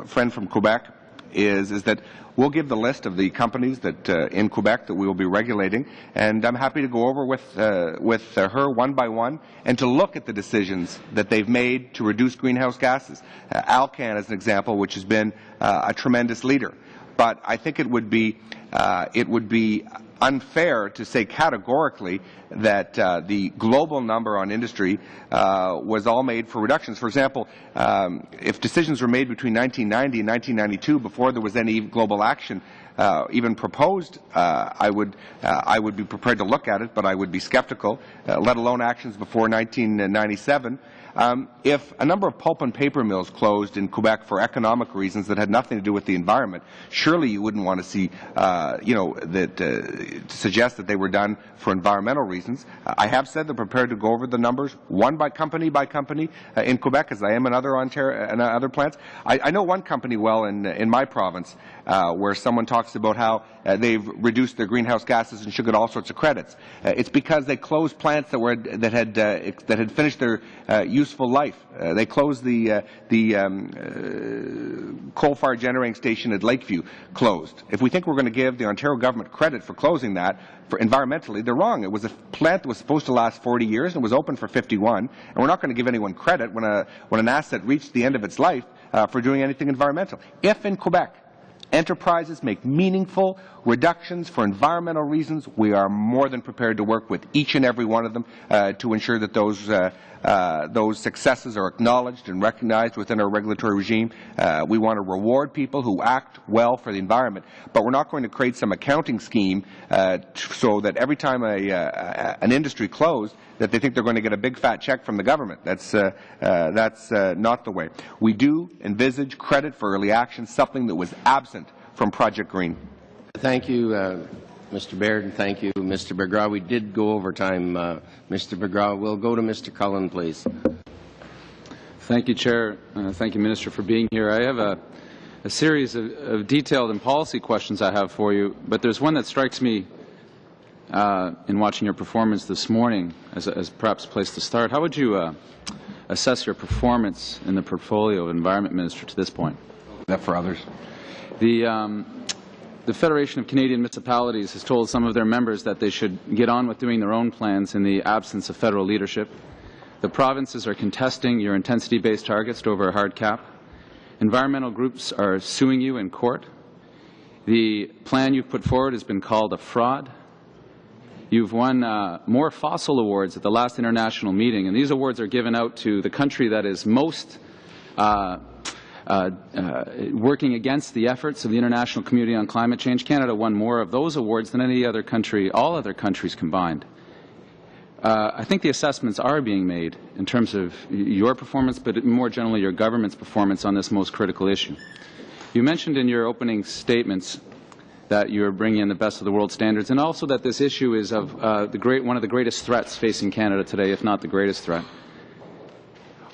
friend from Quebec is that we'll give the list of the companies that in Quebec that we will be regulating, and I'm happy to go over with her one by one and to look at the decisions that they've made to reduce greenhouse gases. Alcan is an example, which has been a tremendous leader. But I think it would be unfair to say categorically that the global number on industry was all made for reductions. For example, if decisions were made between 1990 and 1992, before there was any global action even proposed, I would be prepared to look at it, but I would be skeptical, let alone actions before 1997. If a number of pulp and paper mills closed in Quebec for economic reasons that had nothing to do with the environment, surely you wouldn't want to see, to suggest that they were done for environmental reasons. I have said they're prepared to go over the numbers, one by company in Quebec, as I am in other plants. I know one company well in my province, where someone talks about how they've reduced their greenhouse gases and should get all sorts of credits. It's because they closed plants that had finished their useful life. They closed the coal-fired generating station at Lakeview. Closed. If we think we're going to give the Ontario government credit for closing that, for environmentally, they're wrong. It was a plant that was supposed to last 40 years and was open for 51, and we're not going to give anyone credit when an asset reached the end of its life for doing anything environmental. If in Quebec enterprises make meaningful reductions for environmental reasons, we are more than prepared to work with each and every one of them to ensure that those successes are acknowledged and recognized within our regulatory regime. We want to reward people who act well for the environment, but we're not going to create some accounting scheme so that every time an industry closed, that they think they're going to get a big fat check from the government. That's not the way. We do envisage credit for early action, something that was absent from Project Green. Thank you, Mr. Baird, and thank you, Mr. McGraw. We did go over time, Mr. McGraw. We'll go to Mr. Cullen, please. Thank you, Chair. Thank you, Minister, for being here. I have a series of detailed and policy questions I have for you, but there's one that strikes me in watching your performance this morning as perhaps a place to start. How would you assess your performance in the portfolio of Environment Minister to this point? That for others. The Federation of Canadian Municipalities has told some of their members that they should get on with doing their own plans in the absence of federal leadership. The provinces are contesting your intensity-based targets to over a hard cap. Environmental groups are suing you in court. The plan you've put forward has been called a fraud. You've won more fossil awards at the last international meeting, and these awards are given out to the country that is most working against the efforts of the international community on climate change. Canada won more of those awards than any other country, all other countries combined. I think the assessments are being made in terms of your performance, but more generally your government's performance on this most critical issue. You mentioned in your opening statements that you're bringing in the best of the world standards, and also that this issue is of one of the greatest threats facing Canada today, if not the greatest threat.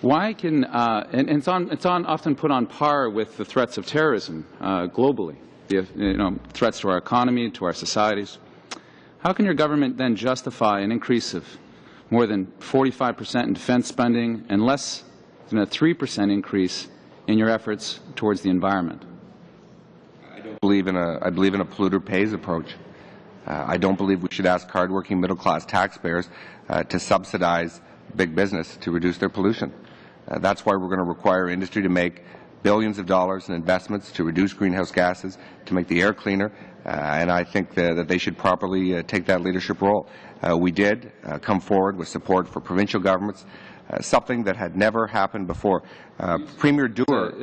Why can and it's often put on par with the threats of terrorism globally, the threats to our economy, to our societies. How can your government then justify an increase of more than 45% in defense spending and less than a 3% increase in your efforts towards the environment? I believe in a polluter pays approach. I don't believe we should ask hardworking middle-class taxpayers to subsidize big business to reduce their pollution. That's why we're going to require industry to make billions of dollars in investments to reduce greenhouse gases, to make the air cleaner, and I think that they should properly take that leadership role. We did come forward with support for provincial governments, something that had never happened before. Premier Dewar.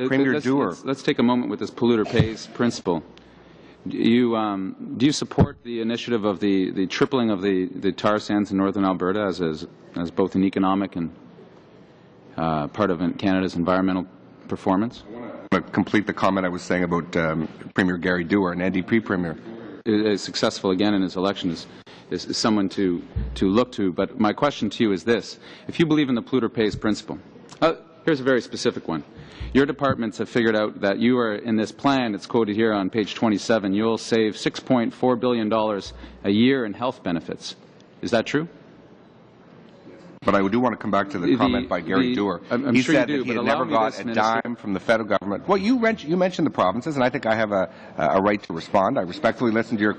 Let's take a moment with this polluter pays principle. Do you support the initiative of the tripling of the tar sands in northern Alberta as both an economic and part of Canada's environmental performance? I want to complete the comment I was saying about Premier Gary Dewar, an NDP Premier. Is successful again in his election is someone to look to. But my question to you is this. If you believe in the polluter pays principle, here's a very specific one. Your departments have figured out that you are, in this plan, it's quoted here on page 27, you'll save $6.4 billion a year in health benefits. Is that true? But I do want to come back to the comment by Gary Dewar. He sure said you do, that he but had allow never me got this, a Minister. dime from the federal government. Well, you mentioned the provinces, and I think I have a right to respond. I respectfully listened to your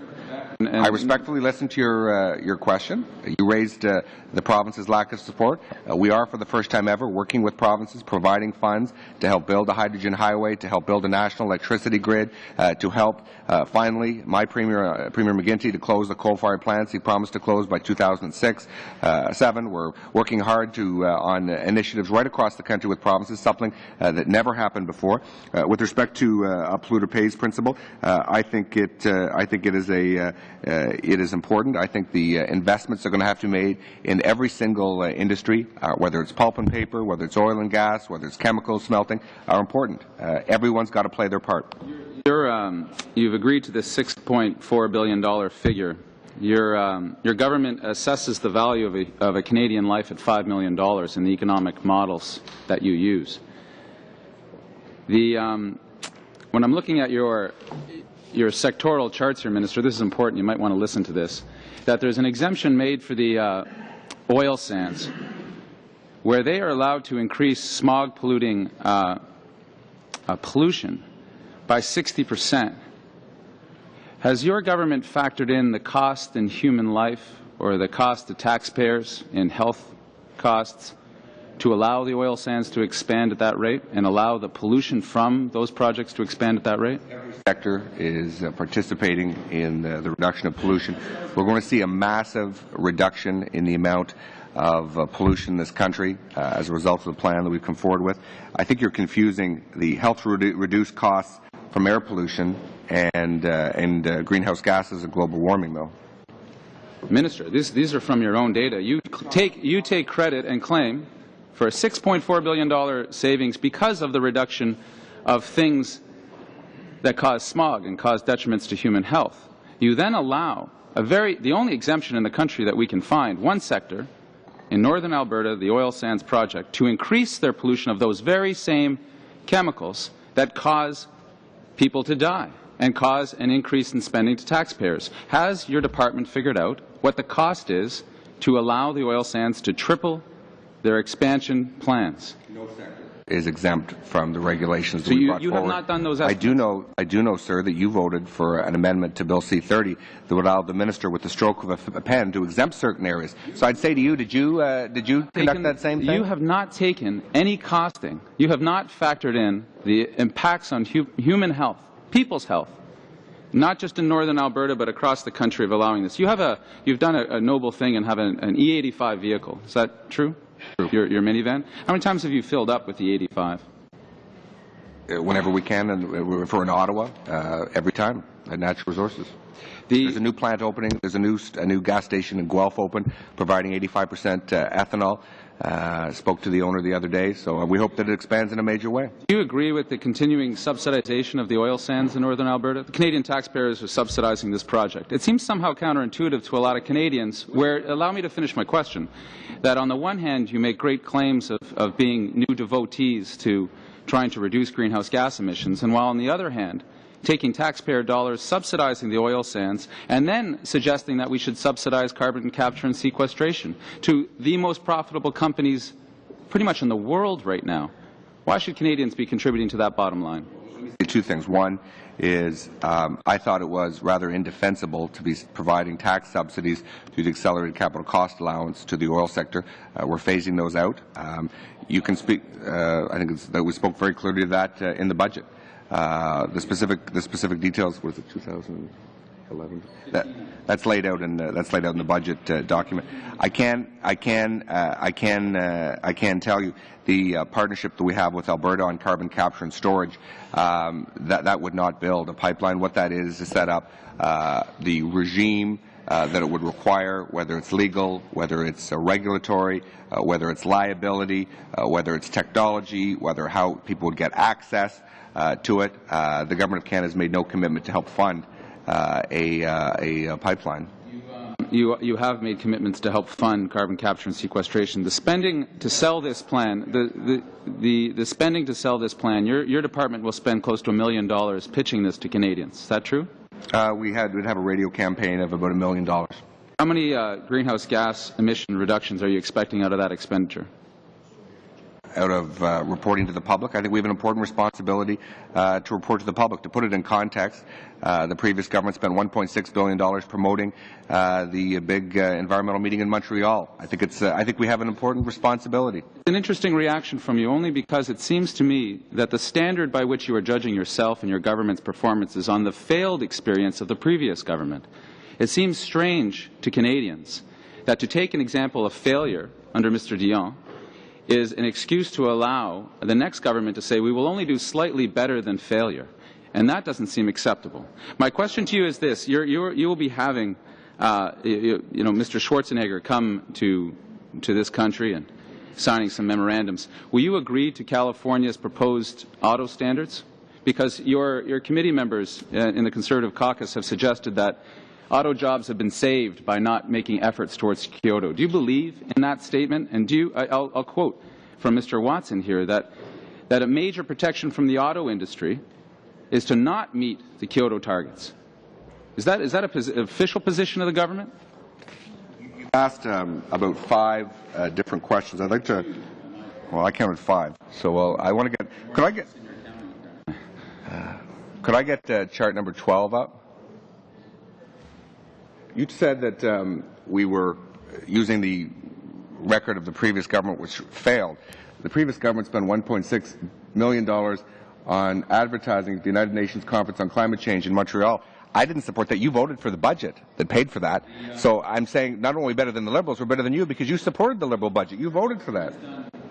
your question. You raised the province's lack of support. We are, for the first time ever, working with provinces, providing funds to help build a hydrogen highway, to help build a national electricity grid, to help, finally, my Premier McGuinty, to close the coal-fired plants he promised to close by 2006-7. We're working hard on initiatives right across the country with provinces, something that never happened before. With respect to a polluter pays principle, I think it is important. I think the investments are going to have to be made in every single industry, whether it's pulp and paper, whether it's oil and gas, whether it's chemical smelting, are important. Everyone's got to play their part. You've agreed to this $6.4 billion figure. Your government assesses the value of a Canadian life at $5 million in the economic models that you use. When I'm looking at your sectoral charts here, Minister, this is important, you might want to listen to this, that there's an exemption made for the oil sands where they are allowed to increase smog polluting pollution by 60%. Has your government factored in the cost in human life or the cost to taxpayers in health costs to allow the oil sands to expand at that rate and allow the pollution from those projects to expand at that rate? Every sector is participating in the reduction of pollution. We're going to see a massive reduction in the amount of pollution in this country as a result of the plan that we've come forward with. I think you're confusing the health-reduced costs from air pollution and greenhouse gases and global warming, though. Minister, these are from your own data. You take credit and claim for a $6.4 billion savings because of the reduction of things that cause smog and cause detriments to human health. You then allow the only exemption in the country that we can find, one sector in northern Alberta, the oil sands project, to increase their pollution of those very same chemicals that cause people to die and cause an increase in spending to taxpayers. Has your department figured out what the cost is to allow the oil sands to triple their expansion plans? No sector is exempt from the regulations that we brought forward. Have not done those estimates? I do know, sir, that you voted for an amendment to Bill C-30 that would allow the minister, with the stroke of a pen, to exempt certain areas. So I'd say to you, did you conduct that same thing? You have not taken any costing. You have not factored in the impacts on human health, people's health, not just in northern Alberta but across the country of allowing this. You've done a noble thing and have an E85 vehicle. Is that true? Your minivan? How many times have you filled up with the 85? Whenever we can, and if we're in Ottawa, every time at Natural Resources. There's a new plant opening. There's a new gas station in Guelph open, providing 85% ethanol. Spoke to the owner the other day, so we hope that it expands in a major way. Do you agree with the continuing subsidization of the oil sands in northern Alberta? The Canadian taxpayers are subsidizing this project. It seems somehow counterintuitive to a lot of Canadians, allow me to finish my question, that on the one hand you make great claims of being new devotees to trying to reduce greenhouse gas emissions, and while on the other hand taking taxpayer dollars, subsidizing the oil sands, and then suggesting that we should subsidize carbon capture and sequestration to the most profitable companies pretty much in the world right now. Why should Canadians be contributing to that bottom line? Two things. One is I thought it was rather indefensible to be providing tax subsidies through the accelerated capital cost allowance to the oil sector. We're phasing those out. You can speak, I think that we spoke very clearly to that in the budget. The specific details, was it 2011? That's laid out in the budget document. I can tell you the partnership that we have with Alberta on carbon capture and storage, that would not build a pipeline. What that is to set up the regime that it would require, whether it's legal, whether it's regulatory, whether it's liability, whether it's technology, whether how people would get access to it. The Government of Canada has made no commitment to help fund a pipeline. You have made commitments to help fund carbon capture and sequestration. The spending to sell this plan, the spending to sell this plan, your department will spend close to $1 million pitching this to Canadians. Is that true? We'd have a radio campaign of about $1 million. How many greenhouse gas emission reductions are you expecting out of that expenditure? Out of reporting to the public, I think we have an important responsibility to report to the public. To put it in context, the previous government spent $1.6 billion promoting the big environmental meeting in Montreal. I think we have an important responsibility. An interesting reaction from you, only because it seems to me that the standard by which you are judging yourself and your government's performance is on the failed experience of the previous government. It seems strange to Canadians that, to take an example of failure under Mr. Dion, is an excuse to allow the next government to say we will only do slightly better than failure, and that doesn't seem acceptable. My question to you is this: you will be having, Mr. Schwarzenegger come to this country and signing some memorandums. Will you agree to California's proposed auto standards? Because your committee members in the Conservative caucus have suggested that auto jobs have been saved by not making efforts towards Kyoto. Do you believe in that statement? And I'll quote from Mr. Watson here that a major protection from the auto industry is to not meet the Kyoto targets. Is that an official position of the government? You asked about 5 different questions. I'd like to. Well, I counted 5. So I want to get. Could I get chart number 12 up? You said that we were using the record of the previous government, which failed. The previous government spent $1.6 million on advertising at the United Nations Conference on Climate Change in Montreal. I didn't support that. You voted for the budget that paid for that. So I'm saying not only better than the Liberals, we're better than you because you supported the Liberal budget. You voted for that.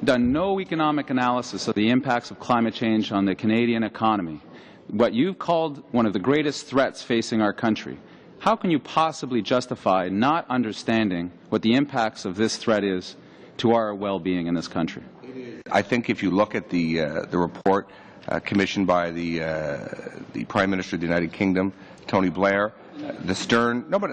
Done no economic analysis of the impacts of climate change on the Canadian economy. What you've called one of the greatest threats facing our country. How can you possibly justify not understanding what the impacts of this threat is to our well-being in this country? I think if you look at the report commissioned by the Prime Minister of the United Kingdom, Tony Blair, the Stern. No, but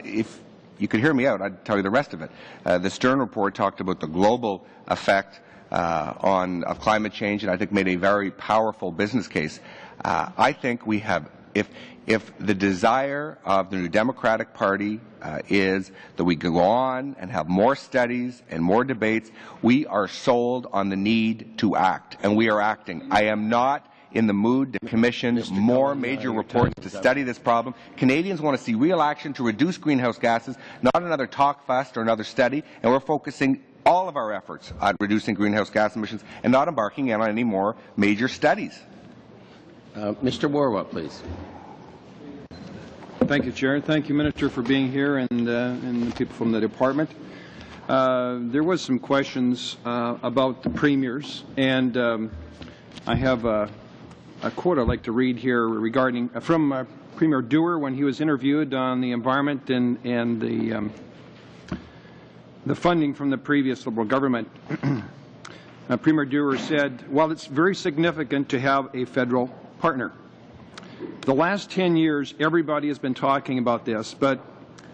if you could hear me out, I'd tell you the rest of it. The Stern report talked about the global effect of climate change, and I think made a very powerful business case. I think we have. If the desire of the New Democratic Party is that we go on and have more studies and more debates, we are sold on the need to act, and we are acting. I am not in the mood to commission more major reports to study this problem. Canadians want to see real action to reduce greenhouse gases, not another talk fest or another study, and we're focusing all of our efforts on reducing greenhouse gas emissions and not embarking on any more major studies. Mr. Warwa, please. Thank you, Chair. Thank you, Minister, for being here, and the people from the department. There was some questions about the premiers, and I have a quote I'd like to read here regarding from Premier Dewar when he was interviewed on the environment and the funding from the previous Liberal government. Premier Dewar said, "While it's very significant to have a federal partner. The last 10 years, everybody has been talking about this, but,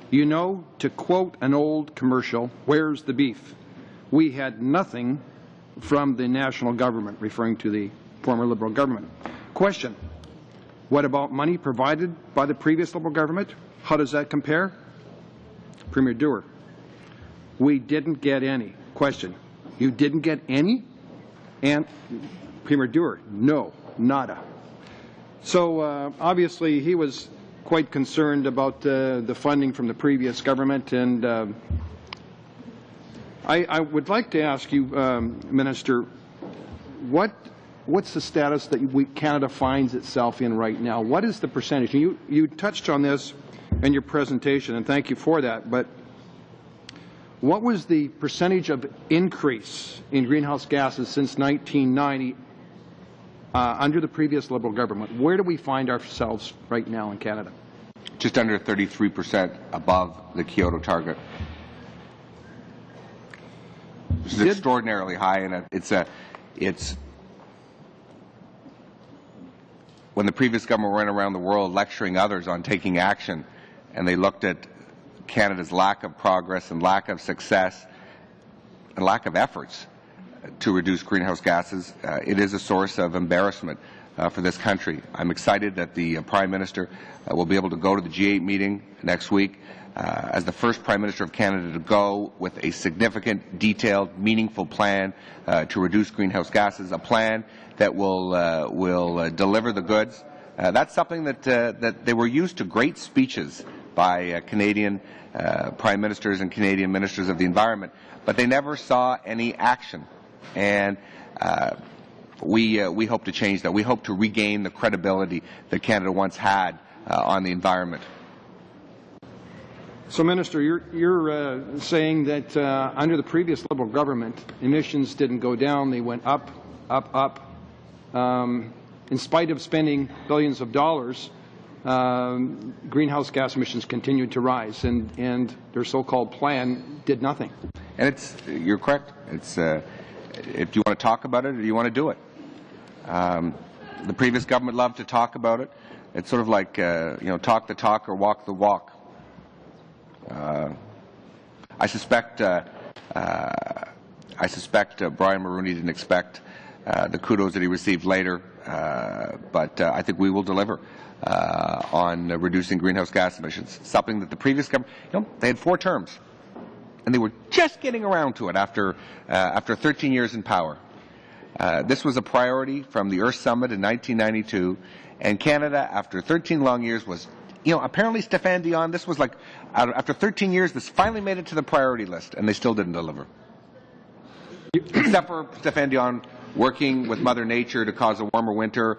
you know, to quote an old commercial, where's the beef? We had nothing from the national government," referring to the former Liberal government. Question, what about money provided by the previous Liberal government? How does that compare? Premier Dewar, we didn't get any. Question, you didn't get any? And Premier Dewar, no, nada. So obviously he was quite concerned about the funding from the previous government, and I would like to ask you, Minister, what's the status that Canada finds itself in right now? What is the percentage? You touched on this in your presentation, and thank you for that, but what was the percentage of increase in greenhouse gases since 1990 under the previous Liberal government? Where do we find ourselves right now in Canada? Just under 33% above the Kyoto target. This is extraordinarily high, and it's when the previous government went around the world lecturing others on taking action, and they looked at Canada's lack of progress and lack of success and lack of efforts to reduce greenhouse gases, it is a source of embarrassment for this country. I'm excited that the Prime Minister will be able to go to the G8 meeting next week as the first Prime Minister of Canada to go with a significant, detailed, meaningful plan to reduce greenhouse gases, a plan that will deliver the goods. That's something that they were used to great speeches by Canadian Prime Ministers and Canadian Ministers of the Environment, but they never saw any action. And we hope to change that. We hope to regain the credibility that Canada once had on the environment. So, Minister, you're saying that under the previous Liberal government, emissions didn't go down; they went up, up, up. In spite of spending billions of dollars, greenhouse gas emissions continued to rise, and their so-called plan did nothing. And you're correct. It's if you want to talk about it or you want to do it. The previous government loved to talk about it. It's sort of like talk the talk or walk the walk. I suspect Brian Mulroney didn't expect the kudos that he received later, but I think we will deliver on reducing greenhouse gas emissions. Something that the previous government, they had 4 terms, and they were just getting around to it after 13 years in power. This was a priority from the Earth Summit in 1992, and Canada, after 13 long years, was. Apparently Stéphane Dion, this was like, after 13 years, this finally made it to the priority list, and they still didn't deliver. Except for Stéphane Dion working with Mother Nature to cause a warmer winter,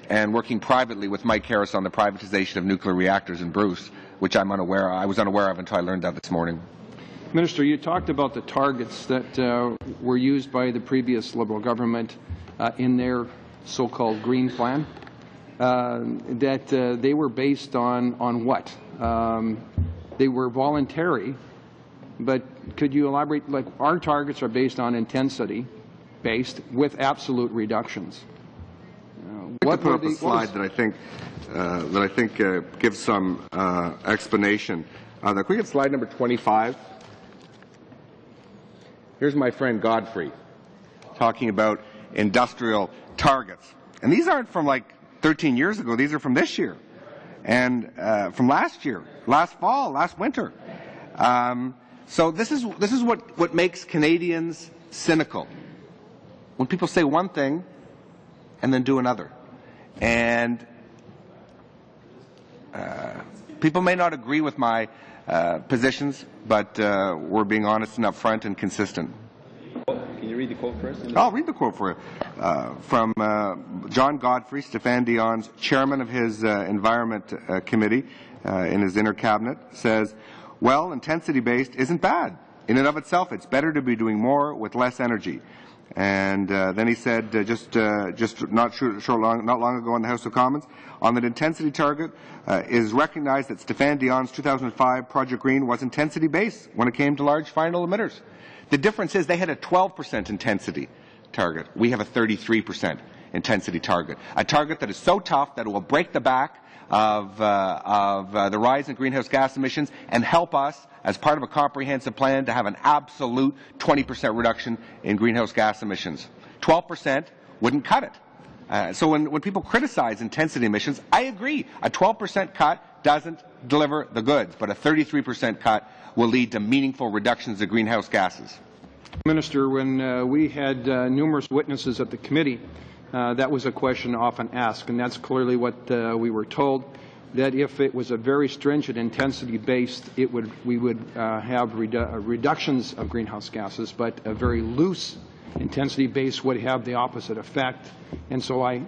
and working privately with Mike Harris on the privatization of nuclear reactors in Bruce, which I was unaware of until I learned that this morning. Minister, you talked about the targets that were used by the previous Liberal government in their so-called Green Plan. That they were based on what? They were voluntary, but could you elaborate? Like, our targets are based on intensity-based with absolute reductions. What put up a slide that I think gives some explanation. Can we get slide number 25? Here's my friend Godfrey talking about industrial targets, and these aren't from like 13 years ago. These are from this year and from last year, last fall, last winter. So this is what makes Canadians cynical. When people say one thing and then do another. And people may not agree with my positions, but we're being honest and upfront and consistent. Can you read the quote first? I'll read the quote for you. From John Godfrey, Stéphane Dion's chairman of his Environment Committee in his inner cabinet, says, well, intensity-based isn't bad. In and of itself, it's better to be doing more with less energy. And then he said, just not long ago in the House of Commons, on that intensity target is recognized that Stéphane Dion's 2005 Project Green was intensity-based when it came to large final emitters. The difference is they had a 12% intensity target. We have a 33% intensity target. A target that is so tough that it will break the back of the rise in greenhouse gas emissions and help us, as part of a comprehensive plan, to have an absolute 20% reduction in greenhouse gas emissions. 12% wouldn't cut it. So when people criticize intensity emissions, I agree. A 12% cut doesn't deliver the goods, but a 33% cut will lead to meaningful reductions of greenhouse gases. Minister, when we had numerous witnesses at the committee, that was a question often asked, and that's clearly what we were told, that if it was a very stringent intensity-based, we would have reductions of greenhouse gases, but a very loose intensity-based would have the opposite effect. And so I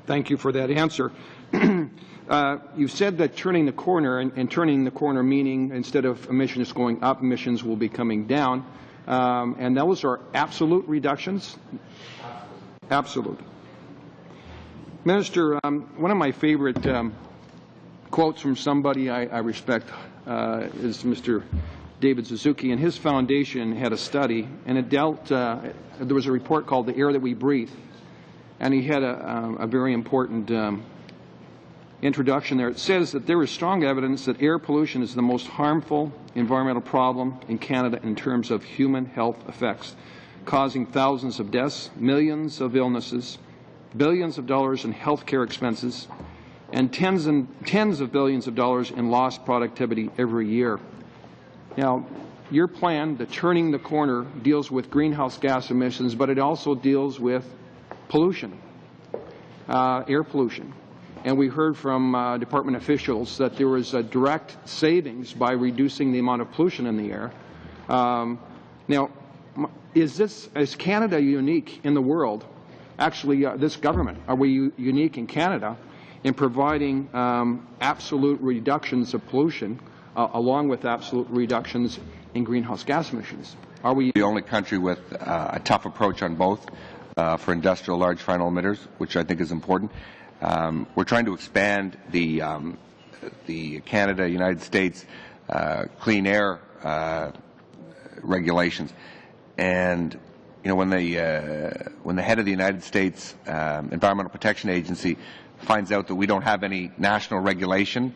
thank you for that answer. You said that turning the corner, and turning the corner meaning instead of emissions going up, emissions will be coming down, and those are absolute reductions? Absolute. Minister, one of my favorite quotes from somebody I respect is Mr. David Suzuki, and his foundation had a study, and it dealt, there was a report called The Air That We Breathe, and he had a very important introduction there. It says that there is strong evidence that air pollution is the most harmful environmental problem in Canada in terms of human health effects, causing thousands of deaths, millions of illnesses, billions of dollars in health care expenses, and tens of billions of dollars in lost productivity every year. Now, your plan, the Turning the Corner, deals with greenhouse gas emissions, but it also deals with pollution, air pollution. And we heard from department officials that there was a direct savings by reducing the amount of pollution in the air. Now, is Canada unique in the world? Actually, this government, are we unique in Canada in providing absolute reductions of pollution along with absolute reductions in greenhouse gas emissions? Are we the only country with a tough approach on both for industrial large final emitters, which I think is important? We're trying to expand the Canada, United States clean air regulations, and you know when the head of the United States Environmental Protection Agency finds out that we don't have any national regulation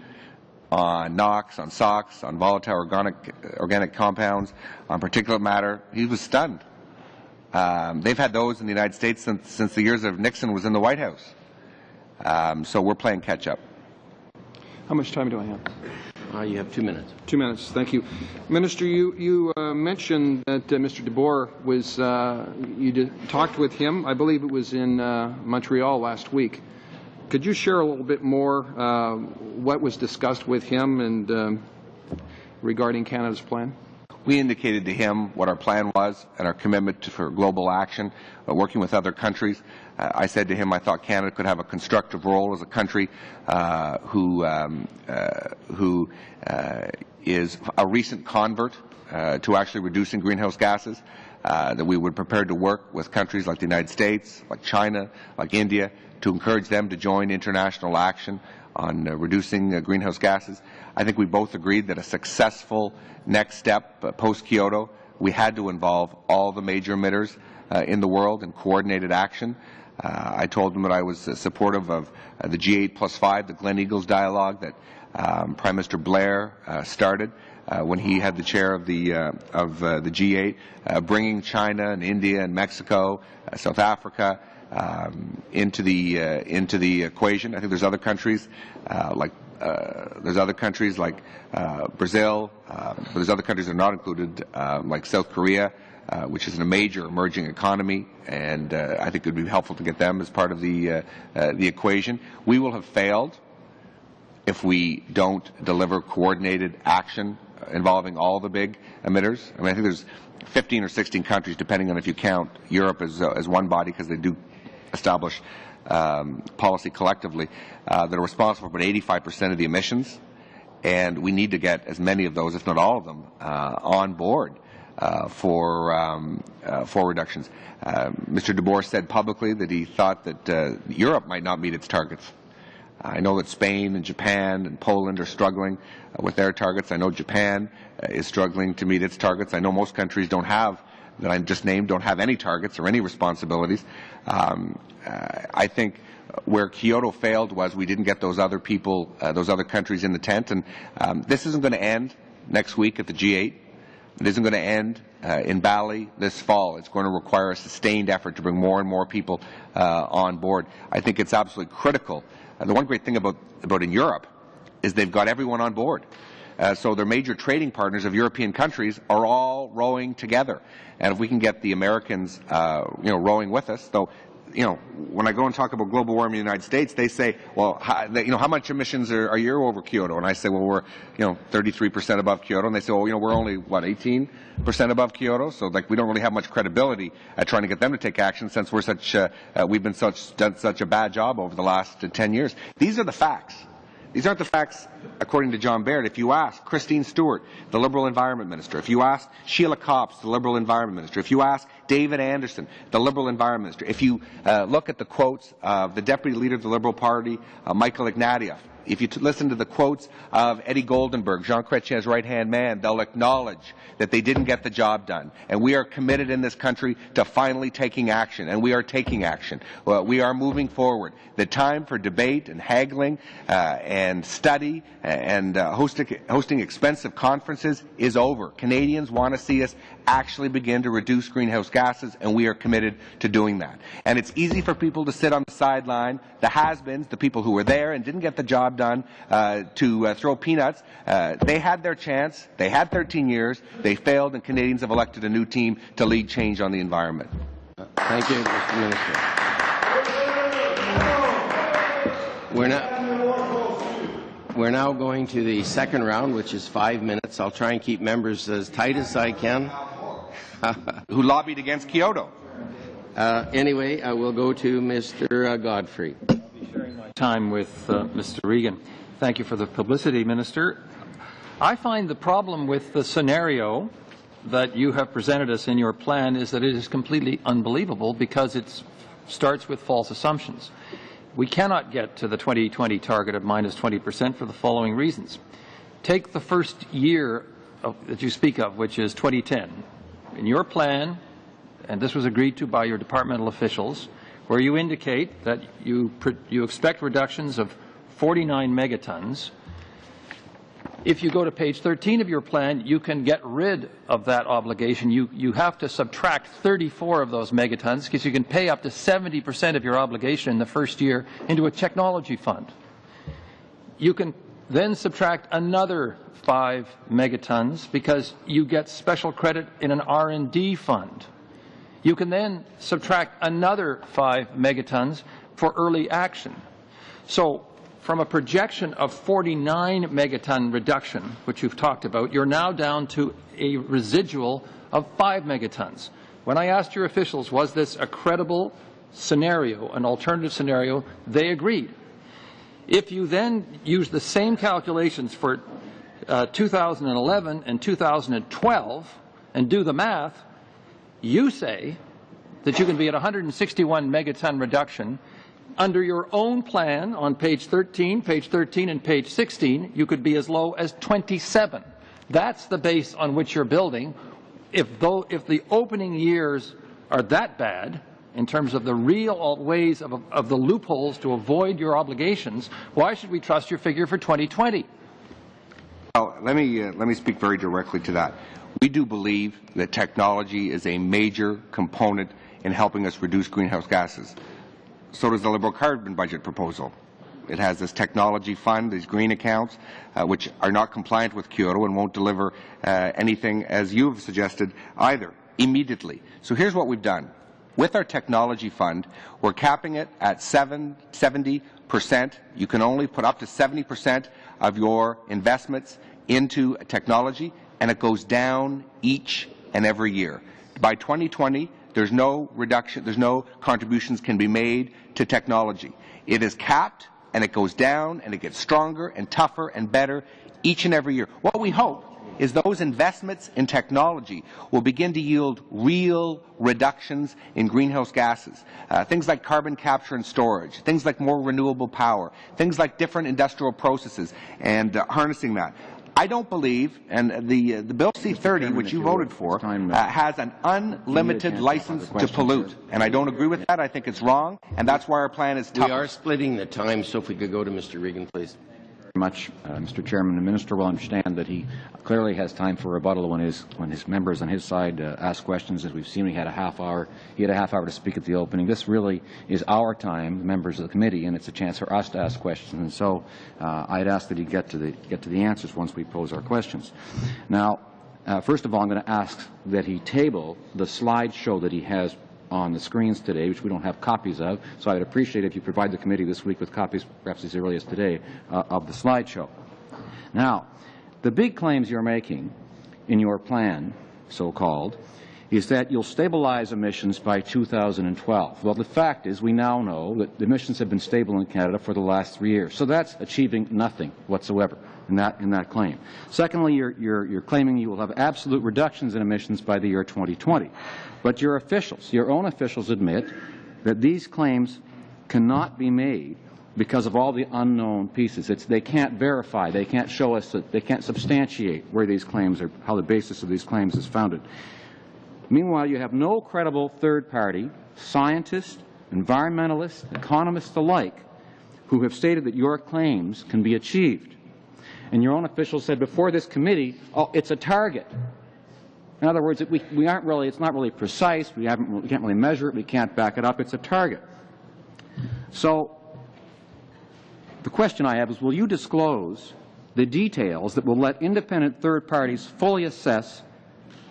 on NOx, on SOx, on volatile organic compounds, on particulate matter, he was stunned. They've had those in the United States since the years of Nixon was in the White House. So we're playing catch-up. How much time do I have? You have 2 minutes. 2 minutes. Thank you. Minister, you mentioned that Mr. DeBoer was, talked with him, I believe it was in Montreal last week. Could you share a little bit more what was discussed with him and regarding Canada's plan? We indicated to him what our plan was and our commitment for global action, working with other countries. I said to him I thought Canada could have a constructive role as a country who is a recent convert to actually reducing greenhouse gases, that we would be prepared to work with countries like the United States, like China, like India, to encourage them to join international action on reducing greenhouse gases. I think we both agreed that a successful next step post-Kyoto, we had to involve all the major emitters in the world in coordinated action. I told them that I was supportive of the G8 plus 5, the Glen Eagles dialogue that Prime Minister Blair started when he had the chair of the G8, bringing China and India and Mexico, South Africa into the equation. I think there's other countries like Brazil, but there's other countries that are not included, like South Korea, which is a major emerging economy, and I think it would be helpful to get them as part of the equation. We will have failed if we don't deliver coordinated action involving all the big emitters. I mean, I think there's 15 or 16 countries, depending on if you count Europe as one body, because they do establish policy collectively, that are responsible for about 85% of the emissions, and we need to get as many of those, if not all of them, on board for reductions. Mr. DeBoer said publicly that he thought that Europe might not meet its targets. I know that Spain and Japan and Poland are struggling with their targets. I know Japan is struggling to meet its targets. I know most countries don't have, that I just named, don't have any targets or any responsibilities. I think where Kyoto failed was we didn't get those other people, those other countries in the tent. And this isn't going to end next week at the G8. It isn't going to end in Bali this fall. It's going to require a sustained effort to bring more and more people on board. I think it's absolutely critical. The one great thing about in Europe is they've got everyone on board. So their major trading partners of European countries are all rowing together. And if we can get the Americans, rowing with us, though, when I go and talk about global warming in the United States, they say, well, how much emissions are you over Kyoto? And I say, well, we're, 33% above Kyoto. And they say, well, we're only, 18% above Kyoto? So, we don't really have much credibility at trying to get them to take action since we're we've been done such a bad job over the last 10 years. These are the facts. These aren't the facts according to John Baird. If you ask Christine Stewart, the Liberal Environment Minister, if you ask Sheila Copps, the Liberal Environment Minister, if you ask David Anderson, the Liberal Environment Minister, if you look at the quotes of the Deputy Leader of the Liberal Party, Michael Ignatieff, if you listen to the quotes of Eddie Goldenberg, Jean Chrétien's right-hand man, they'll acknowledge that they didn't get the job done. And we are committed in this country to finally taking action, and we are taking action. We are moving forward. The time for debate and haggling and study and hosting expensive conferences is over. Canadians want to see us actually begin to reduce greenhouse gases, and we are committed to doing that. And it's easy for people to sit on the sideline, the has-beens, the people who were there and didn't get the job done, to throw peanuts. They had their chance. They had 13 years. They failed, and Canadians have elected a new team to lead change on the environment. Thank you, Mr. Minister. We're now going to the second round, which is 5 minutes. I'll try and keep members as tight as I can. Who lobbied against Kyoto. Anyway, I will go to Mr. Godfrey. I'll be sharing my time with Mr. Regan. Thank you for the publicity, Minister. I find the problem with the scenario that you have presented us in your plan is that it is completely unbelievable because it starts with false assumptions. We cannot get to the 2020 target of minus 20% for the following reasons. Take the first year that you speak of, which is 2010. In your plan, and this was agreed to by your departmental officials, where you indicate that you expect reductions of 49 megatons. If you go to page 13 of your plan, you can get rid of that obligation. You have to subtract 34 of those megatons because you can pay up to 70% of your obligation in the first year into a technology fund. You can then subtract another 5 megatons because you get special credit in an R&D fund. You can then subtract another 5 megatons for early action. So from a projection of 49 megaton reduction, which you've talked about, you're now down to a residual of 5 megatons. When I asked your officials, was this a credible scenario, an alternative scenario, they agreed. If you then use the same calculations for 2011 and 2012 and do the math, you say that you can be at 161 megaton reduction. Under your own plan on page 13 and page 16, you could be as low as 27. That's the base on which you're building. If the opening years are that bad, in terms of the real ways of the loopholes to avoid your obligations, why should we trust your figure for 2020? Well, let me speak very directly to that. We do believe that technology is a major component in helping us reduce greenhouse gases. So does the Liberal carbon budget proposal. It has this technology fund, these green accounts, which are not compliant with Kyoto and won't deliver anything, as you have suggested, either, immediately. So here's what we've done. With our technology fund, we're capping it at 70%. You can only put up to 70% of your investments into technology, and it goes down each and every year. By 2020, there's no reduction, there's no contributions can be made to technology. It is capped, and it goes down, and it gets stronger and tougher and better each and every year. What we hope is those investments in technology will begin to yield real reductions in greenhouse gases. Things like carbon capture and storage, things like more renewable power, things like different industrial processes and harnessing that. I don't believe, and the Bill C-30, which you voted for, has an unlimited license to pollute. And I don't agree with that. I think it's wrong, and that's why our plan is tough. We are splitting the time, so if we could go to Mr. Regan, please. Much, Mr. Chairman. The Minister will understand that he clearly has time for rebuttal when his members on his side ask questions. As we've seen, he had a half hour. He had a half hour to speak at the opening. This really is our time, members of the committee, and it's a chance for us to ask questions. And so I'd ask that he get to the answers once we pose our questions. Now, first of all, I'm going to ask that he table the slideshow that he has on the screens today, which we don't have copies of, so I'd appreciate if you provide the committee this week with copies, perhaps as early as today, of the slideshow. Now, the big claims you're making in your plan, so-called, is that you'll stabilize emissions by 2012. Well, the fact is we now know that the emissions have been stable in Canada for the last 3 years, so that's achieving nothing whatsoever in that claim. Secondly, you're claiming you will have absolute reductions in emissions by the year 2020. But your officials, your own officials, admit that these claims cannot be made because of all the unknown pieces. They can't verify, they can't show us, they can't substantiate where these claims are, how the basis of these claims is founded. Meanwhile, you have no credible third party, scientists, environmentalists, economists alike, who have stated that your claims can be achieved. And your own officials said before this committee, oh, it's a target. In other words, it's not really precise, we can't really measure it, we can't back it up, it's a target. So the question I have is, will you disclose the details that will let independent third parties fully assess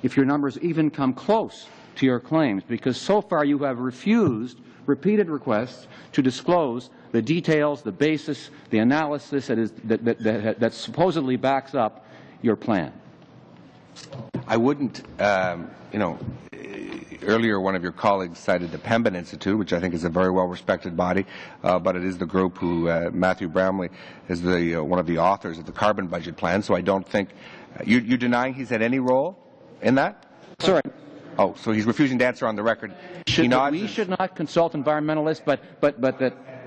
if your numbers even come close to your claims? Because so far you have refused repeated requests to disclose the details, the basis, the analysis that supposedly backs up your plan. I wouldn't, earlier one of your colleagues cited the Pembin Institute, which I think is a very well-respected body, but it is the group who, Matthew Bramley, is one of the authors of the carbon budget plan, so I don't think, you're denying he's had any role in that? Sorry. Oh, so he's refusing to answer on the record. We should not consult environmentalists,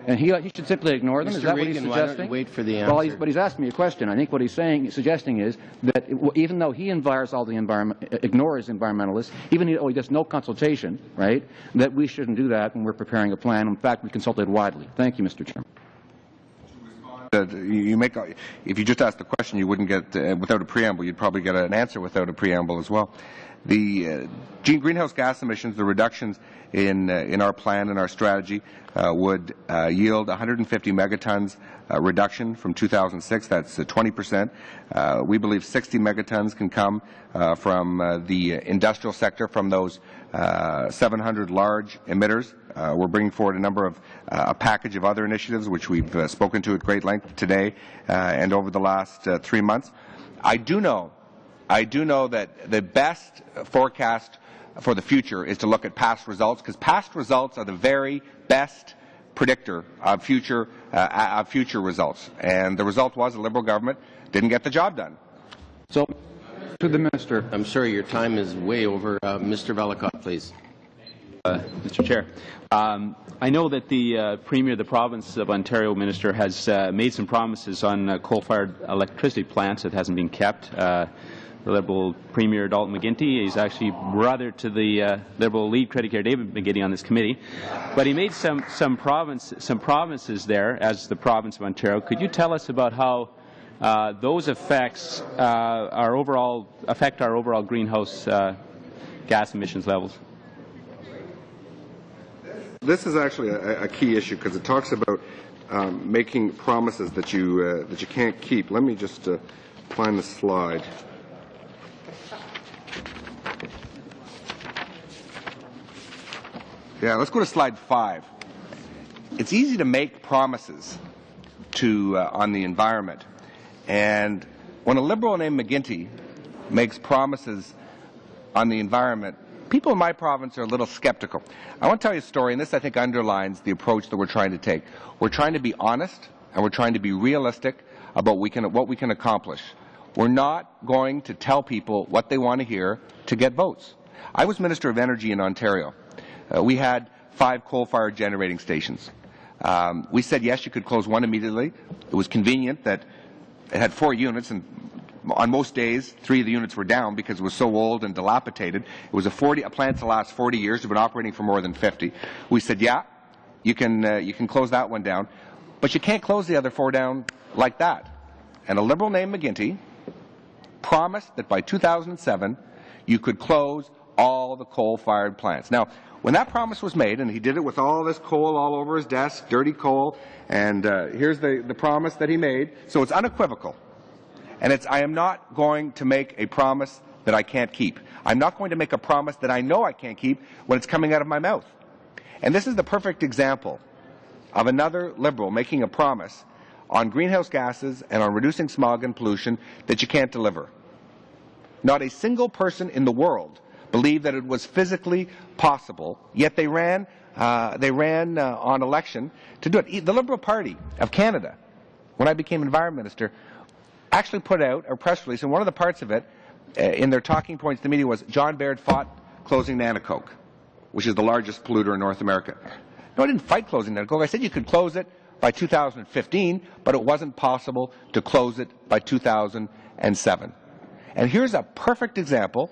and he should simply ignore them. Mr. Is that Regan, what he's suggesting? why don't you wait for the answer? Well, but he's asking me a question. I think what he's suggesting is that even though he ignores environmentalists, even though he does no consultation, right, that we shouldn't do that when we're preparing a plan. In fact, we consulted widely. Thank you, Mr. Chairman. If you just asked the question, you wouldn't get, without a preamble, you'd probably get an answer without a preamble as well. The greenhouse gas emissions, the reductions in our plan and our strategy would yield 150 megatons reduction from 2006. That's 20%. We believe 60 megatons can come from the industrial sector, from those 700 large emitters. We're bringing forward a package of other initiatives which we've spoken to at great length today and over the last 3 months. I do know that the best forecast for the future is to look at past results, because past results are the very best predictor of future results. And the result was a Liberal government didn't get the job done. So, to the Minister. I'm sorry, your time is way over. Mr. Vellacott, please. Mr. Chair, I know that the Premier of the Province of Ontario, Minister, has made some promises on coal-fired electricity plants that hasn't been kept. The Liberal Premier, Dalton McGuinty, is actually brother to the Liberal lead critic here, David McGuinty, on this committee. But he made some promises there as the province of Ontario. Could you tell us about how those affect our overall greenhouse gas emissions levels? This is actually a key issue, because it talks about making promises that you can't keep. Let me just find the slide. Yeah, let's go to slide 5. It's easy to make promises on the environment, and when a Liberal named McGuinty makes promises on the environment, people in my province are a little skeptical. I want to tell you a story, and this I think underlines the approach that we're trying to take. We're trying to be honest, and we're trying to be realistic about what we can accomplish. We're not going to tell people what they want to hear to get votes. I was Minister of Energy in Ontario. We had 5 coal-fired generating stations. We said, yes, you could close one immediately. It was convenient that it had 4 units, and on most days, 3 of the units were down because it was so old and dilapidated. It was a plant to last 40 years. It's been operating for more than 50. We said, yeah, you can close that one down, but you can't close the other 4 down like that. And a Liberal named McGuinty promised that by 2007, you could close all the coal-fired plants. Now, when that promise was made, and he did it with all this coal all over his desk, dirty coal, and here's the promise that he made, so it's unequivocal. And I am not going to make a promise that I can't keep. I'm not going to make a promise that I know I can't keep when it's coming out of my mouth. And this is the perfect example of another Liberal making a promise on greenhouse gases and on reducing smog and pollution that you can't deliver. Not a single person in the world believed that it was physically possible, yet they ran on election to do it. The Liberal Party of Canada, when I became Environment Minister, actually put out a press release, and one of the parts of it, in their talking points to the media, was John Baird fought closing Nanticoke, which is the largest polluter in North America. No, I didn't fight closing Nanticoke. I said you could close it by 2015, but it wasn't possible to close it by 2007. And here's a perfect example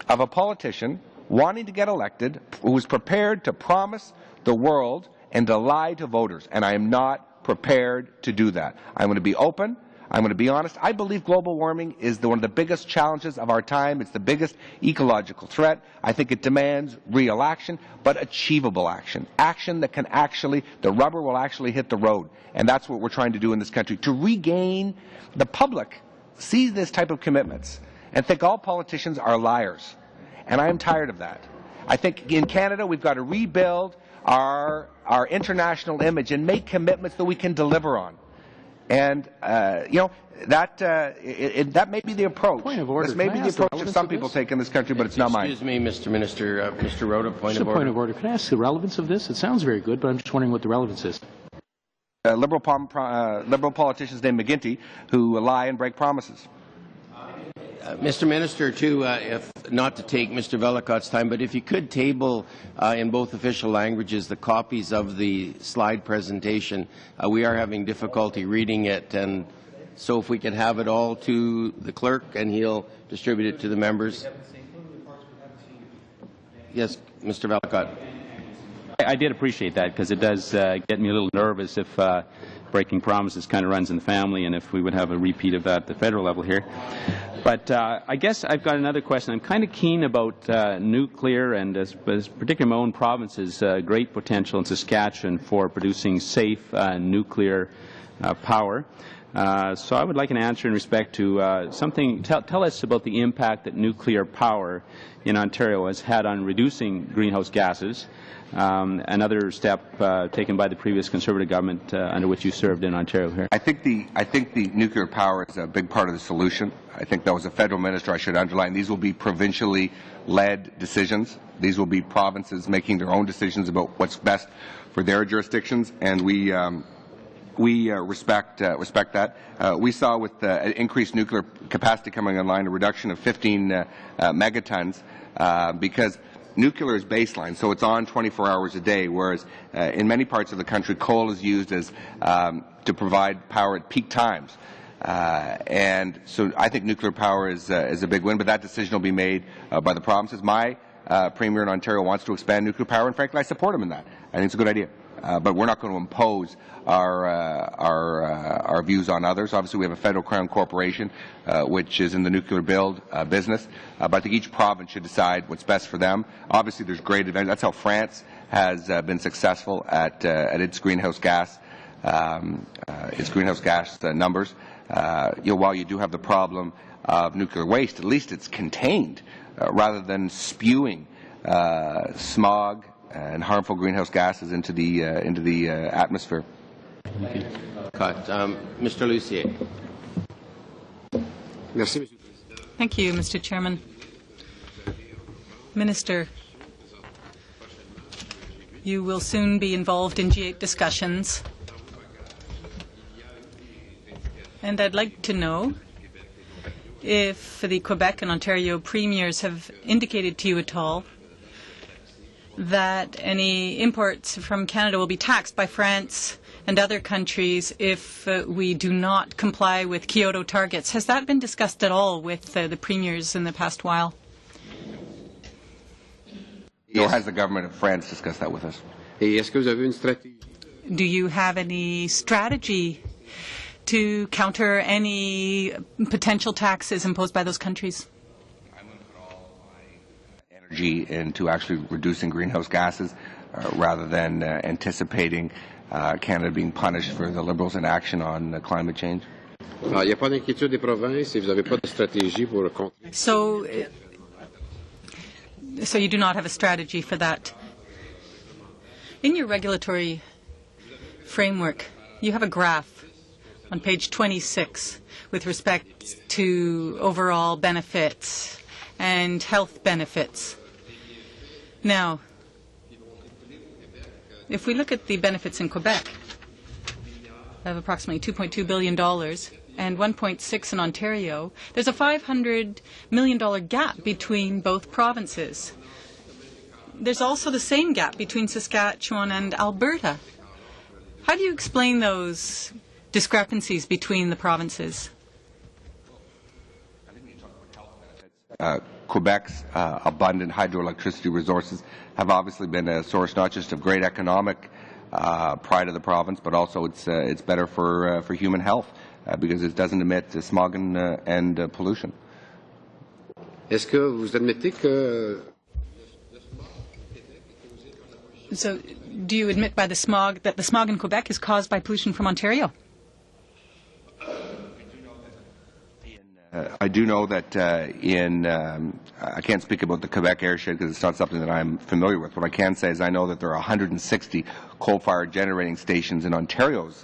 of a politician wanting to get elected who was prepared to promise the world and to lie to voters. And I am not prepared to do that. I'm going to be open. I'm going to be honest. I believe global warming is one of the biggest challenges of our time. It's the biggest ecological threat. I think it demands real action, but achievable action. Action that can actually, the rubber will actually hit the road. And that's what we're trying to do in this country. To regain, the public see this type of commitments and think all politicians are liars. And I am tired of that. I think in Canada we've got to rebuild our international image and make commitments that we can deliver on. And, you know, that may be the approach. Point of order. This may be the approach that some people take in this country, but it's not mine. Excuse me, Mr. Minister. Mr. Rhoda, point of order. Point of order. Can I ask the relevance of this? It sounds very good, but I'm just wondering what the relevance is. Liberal politicians named McGuinty who lie and break promises. Mr. Minister, too, if not to take Mr. Vellicott's time, but if you could table in both official languages the copies of the slide presentation. We are having difficulty reading it, and so if we could have it all to the clerk and he'll distribute it to the members. Yes, Mr. Vellicott. I did appreciate that, because it does get me a little nervous if breaking promises kind of runs in the family, and if we would have a repeat of that at the federal level here. But I guess I've got another question. I'm kind of keen about nuclear, and as particularly my own province's great potential in Saskatchewan for producing safe nuclear power. So I would like an answer in respect to something. Tell us about the impact that nuclear power in Ontario has had on reducing greenhouse gases. Another step taken by the previous Conservative government under which you served in Ontario here. I think the nuclear power is a big part of the solution. I think that was a federal minister, I should underline. These will be provincially led decisions. These will be provinces making their own decisions about what's best for their jurisdictions, and we respect that. We saw with increased nuclear capacity coming online a reduction of 15 megatons because nuclear is baseline, so it's on 24 hours a day, whereas in many parts of the country coal is used as to provide power at peak times. And so I think nuclear power is a big win, but that decision will be made by the provinces. My Premier in Ontario wants to expand nuclear power, and frankly I support him in that. I think it's a good idea. But we're not going to impose our views on others. Obviously, we have a federal crown corporation which is in the nuclear build business. But I think each province should decide what's best for them. Obviously, there's great advantage. That's how France has been successful at its greenhouse gas numbers. While you do have the problem of nuclear waste, at least it's contained rather than spewing smog and harmful greenhouse gases into the atmosphere. Mr. Lucier. Thank you, Mr. Chairman. Minister, you will soon be involved in G8 discussions, and I'd like to know if the Quebec and Ontario premiers have indicated to you at all that any imports from Canada will be taxed by France and other countries if we do not comply with Kyoto targets. Has that been discussed at all with the premiers in the past while? Nor has the government of France discussed that with us. Do you have any strategy to counter any potential taxes imposed by those countries? Energy into actually reducing greenhouse gases rather than anticipating Canada being punished for the Liberals' inaction on climate change. So you do not have a strategy for that. In your regulatory framework, you have a graph on page 26 with respect to overall benefits and health benefits. Now, if we look at the benefits in Quebec of approximately $2.2 billion and 1.6 in Ontario, there's a $500 million gap between both provinces. There's also the same gap between Saskatchewan and Alberta. How do you explain those discrepancies between the provinces? Quebec's abundant hydroelectricity resources have obviously been a source not just of great economic pride of the province, but also it's better for human health because it doesn't emit smog and pollution. Est-ce que vous admettez que So, do you admit by the smog that the smog in Quebec is caused by pollution from Ontario? I do know that I can't speak about the Quebec airshed because it's not something that I'm familiar with. What I can say is I know that there are 160 coal-fired generating stations in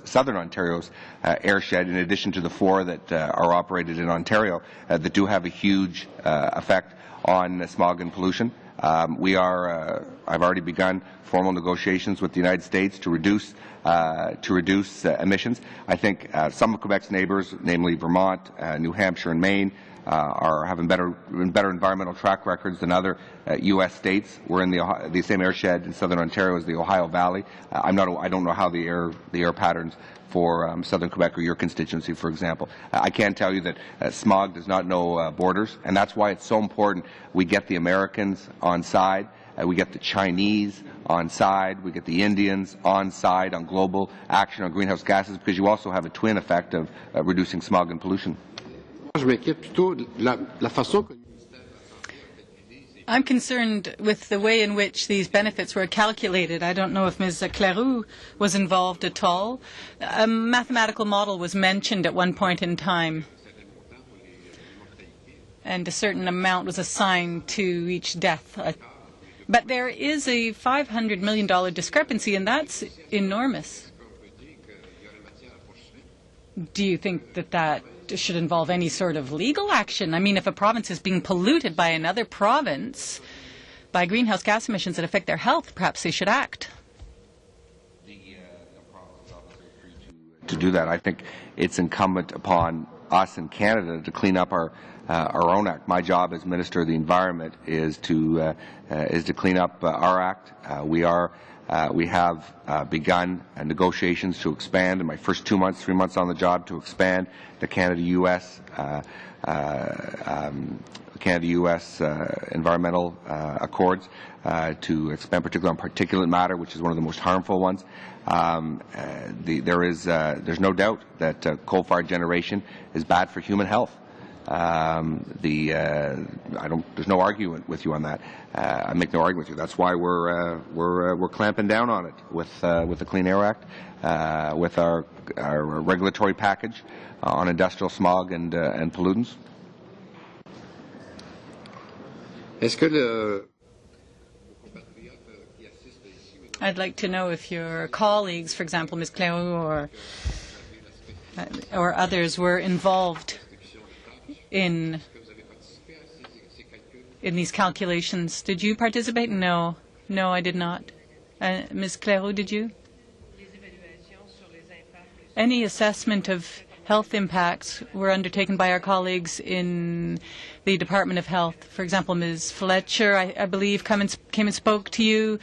southern Ontario's airshed, in addition to the 4 that are operated in Ontario, that do have a huge effect on smog and pollution. I've already begun formal negotiations with the United States to reduce emissions. I think some of Quebec's neighbours, namely Vermont, New Hampshire, and Maine, are having better environmental track records than other U.S. states. We're in the same airshed in southern Ontario as the Ohio Valley. I don't know how the air patterns for southern Quebec or your constituency, for example. I can tell you that smog does not know borders, and that's why it's so important we get the Americans on side, we get the Chinese on side, we get the Indians on side on global action on greenhouse gases, because you also have a twin effect of reducing smog and pollution. I'm concerned with the way in which these benefits were calculated. I don't know if Ms. Cleroux was involved at all. A mathematical model was mentioned at one point in time, and a certain amount was assigned to each death. But there is a $500 million discrepancy, and that's enormous. Do you think that should involve any sort of legal action? I mean, if a province is being polluted by another province by greenhouse gas emissions that affect their health, perhaps they should act. To do that, I think it's incumbent upon us in Canada to clean up our own act. My job as Minister of the Environment is to clean up our act. We have begun negotiations to expand in my first 3 months on the job, to expand the Canada-U.S. Environmental Accords, to expand particularly on particulate matter, which is one of the most harmful ones. There's no doubt that coal-fired generation is bad for human health. There's no argument with you on that. I make no argument with you. That's why we're clamping down on it with the Clean Air Act, with our regulatory package on industrial smog and pollutants. I'd like to know if your colleagues, for example, Ms. Cleroux or others, were involved in these calculations. Did you participate? No. No, I did not. Ms. Cleroux, did you? Any assessment of health impacts were undertaken by our colleagues in the Department of Health. For example, Ms. Fletcher, I believe, came and spoke to you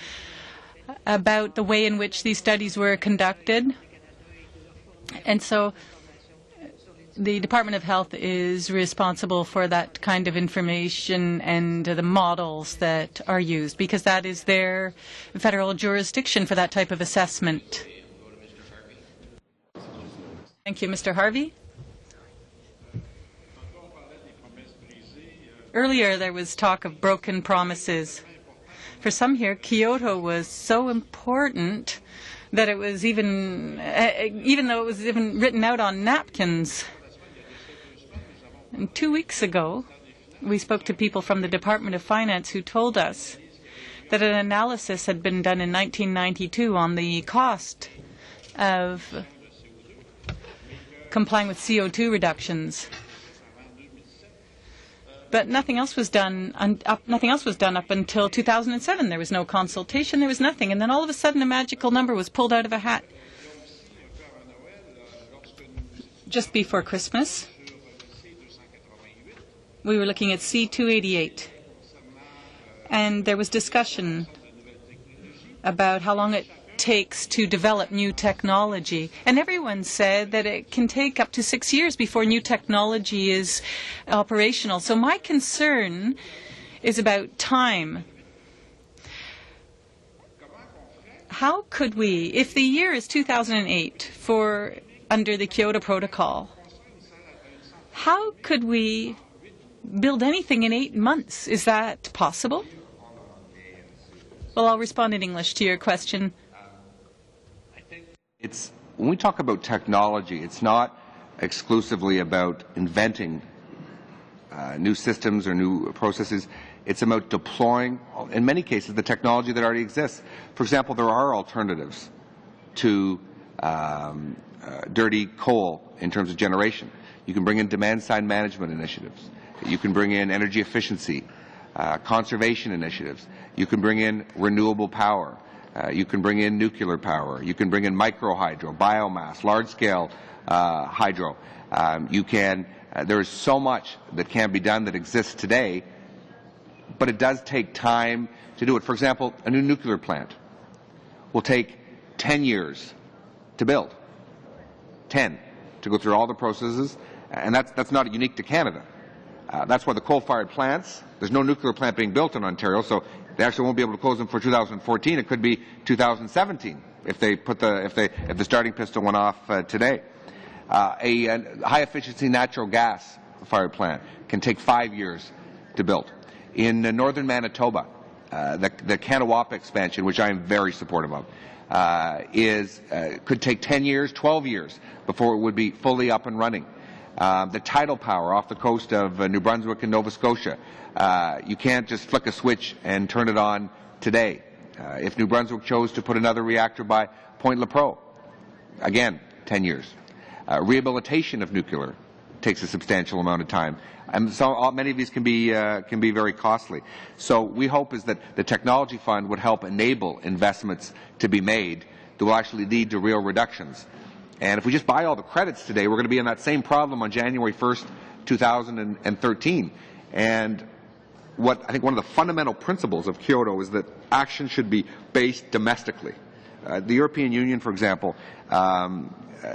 about the way in which these studies were conducted. And so the Department of Health is responsible for that kind of information and the models that are used, because that is their federal jurisdiction for that type of assessment. Thank you. Mr. Harvey? Earlier there was talk of broken promises. For some here, Kyoto was so important that it was even though it was even written out on napkins. And 2 weeks ago, we spoke to people from the Department of Finance who told us that an analysis had been done in 1992 on the cost of complying with CO2 reductions. But nothing else was done. Nothing else was done up until 2007. There was no consultation. There was nothing. And then all of a sudden, a magical number was pulled out of a hat. Just before Christmas, we were looking at C288, and there was discussion about how long it takes to develop new technology. And everyone said that it can take up to 6 years before new technology is operational. So my concern is about time. How could we, if the year is 2008 under the Kyoto Protocol, how could we build anything in 8 months? Is that possible? Well, I'll respond in English to your question. When we talk about technology, it's not exclusively about inventing new systems or new processes. It's about deploying, in many cases, the technology that already exists. For example, there are alternatives to dirty coal in terms of generation. You can bring in demand-side management initiatives. You can bring in energy efficiency, conservation initiatives. You can bring in renewable power. You can bring in nuclear power. You can bring in micro-hydro, biomass, large-scale hydro. There is so much that can be done that exists today, but it does take time to do it. For example, a new nuclear plant will take 10 years to build. 10, to go through all the processes, and that's not unique to Canada. That's why the coal-fired plants, there's no nuclear plant being built in Ontario, so they actually won't be able to close them for 2014. It could be 2017 if the starting pistol went off today. A high-efficiency natural gas-fired plant can take 5 years to build. In northern Manitoba, the Kanawapa expansion, which I am very supportive of, could take 10 years, 12 years before it would be fully up and running. The tidal power off the coast of New Brunswick and Nova Scotia, you can't just flick a switch and turn it on today. If New Brunswick chose to put another reactor by Point Lepreau, again, 10 years. Rehabilitation of nuclear takes a substantial amount of time. And so many of these can be very costly. So we hope is that the Technology Fund would help enable investments to be made that will actually lead to real reductions. And if we just buy all the credits today, we're going to be in that same problem on January 1st, 2013. And I think one of the fundamental principles of Kyoto is that action should be based domestically. The European Union, for example,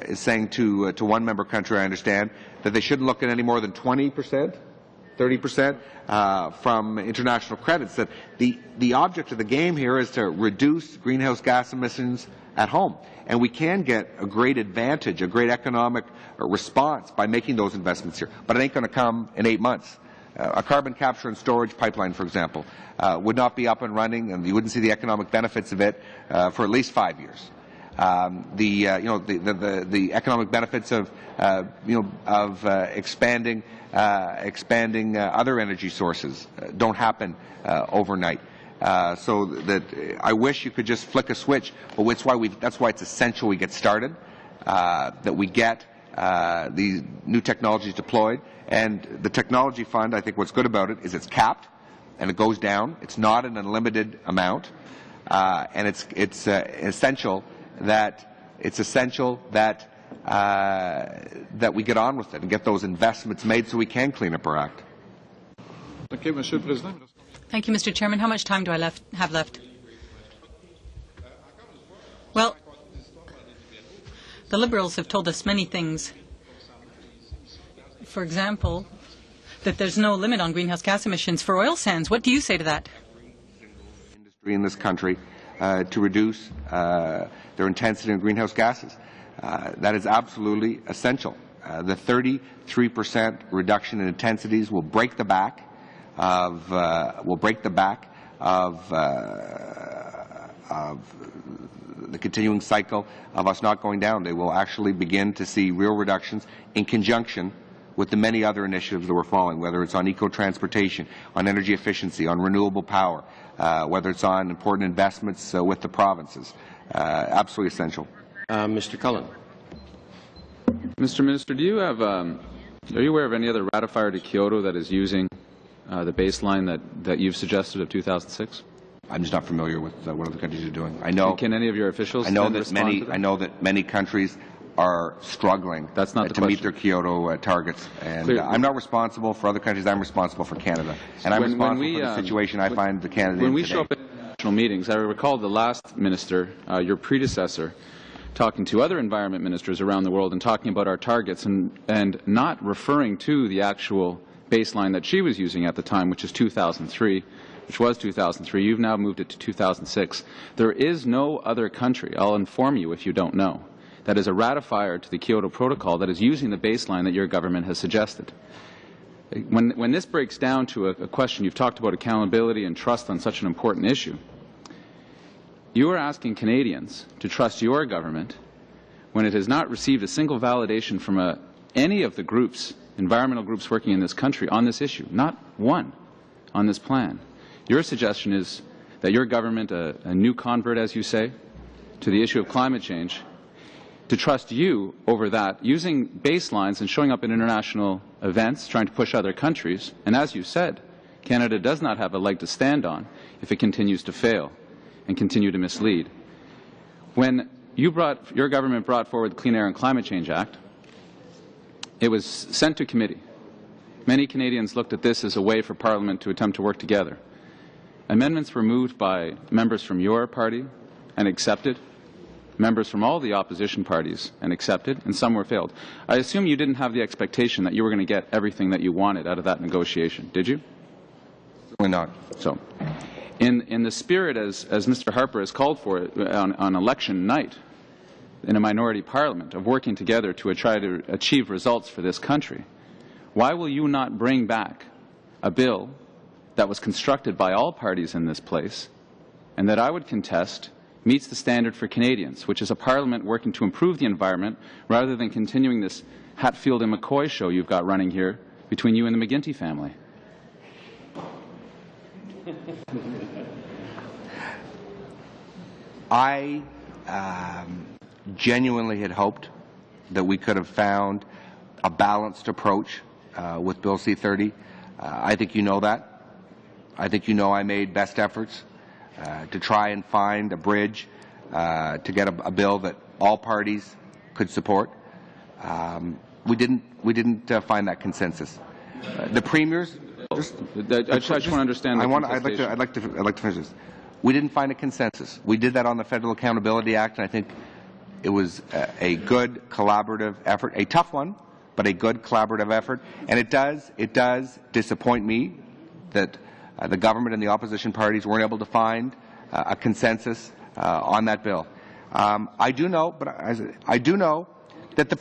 is saying to one member country, I understand, that they shouldn't look at any more than 20%, 30% from international credits. That the object of the game here is to reduce greenhouse gas emissions at home. And we can get a great advantage, a great economic response by making those investments here. But it ain't going to come in 8 months. A carbon capture and storage pipeline, for example, would not be up and running, and you wouldn't see the economic benefits of it for at least 5 years. The economic benefits of expanding other energy sources don't happen overnight. So that I wish you could just flick a switch, but that's why it's essential we get started, that we get these new technologies deployed. And the Technology Fund, I think what's good about it is it's capped and it goes down. It's not an unlimited amount, and it's essential that we get on with it and get those investments made so we can clean up our act. Thank you, Mr. Chairman. How much time do I have left? Well, the Liberals have told us many things. For example, that there's no limit on greenhouse gas emissions for oil sands. What do you say to that? Industry in this country to reduce their intensity in greenhouse gases. That is absolutely essential. The 33% reduction in intensities will break the back of the continuing cycle of us not going down. They will actually begin to see real reductions in conjunction with the many other initiatives that we're following, whether it's on eco-transportation, on energy efficiency, on renewable power, whether it's on important investments with the provinces. Absolutely essential. Mr. Cullen. Mr. Minister, are you aware of any other ratifier to Kyoto that is using the baseline that you've suggested of 2006? I'm just not familiar with what other countries are doing. I know. Can any of your officials? I know that many countries are struggling to meet their Kyoto targets, and I'm not responsible for other countries. I'm responsible for Canada, and I'm responsible for the situation I find the Canada in today. international meetings. I recall the last minister, your predecessor, talking to other environment ministers around the world and talking about our targets and not referring to the actual baseline that she was using at the time, which is 2003, which was 2003. You've now moved it to 2006. There is no other country, I'll inform you if you don't know, that is a ratifier to the Kyoto Protocol that is using the baseline that your government has suggested. When this breaks down to a question, you've talked about accountability and trust on such an important issue. You are asking Canadians to trust your government when it has not received a single validation from any of the groups, environmental groups working in this country on this issue, not one on this plan. Your suggestion is that your government, a new convert, as you say, to the issue of climate change, to trust you over that, using baselines and showing up in international events, trying to push other countries. And as you said, Canada does not have a leg to stand on if it continues to fail and continue to mislead. When your government brought forward the Clean Air and Climate Change Act, it was sent to committee. Many Canadians looked at this as a way for Parliament to attempt to work together. Amendments were moved by members from your party and accepted, members from all the opposition parties and accepted, and some were failed. I assume you didn't have the expectation that you were going to get everything that you wanted out of that negotiation, did you? Certainly not. So, in the spirit, as Mr. Harper has called for it on election night, in a minority parliament, of working together to try to achieve results for this country, why will you not bring back a bill that was constructed by all parties in this place and that I would contest meets the standard for Canadians, which is a parliament working to improve the environment rather than continuing this Hatfield and McCoy show you've got running here between you and the McGuinty family? I genuinely had hoped that we could have found a balanced approach with Bill C-30. I think you know that. I think you know I made best efforts to try and find a bridge to get a bill that all parties could support. We didn't find that consensus. The premiers. I just want to understand. I'd like to finish this. We didn't find a consensus. We did that on the Federal Accountability Act, and I think it was a good collaborative effort, a tough one, but a good collaborative effort. And it does disappoint me that the government and the opposition parties weren't able to find a consensus on that bill. I do know that the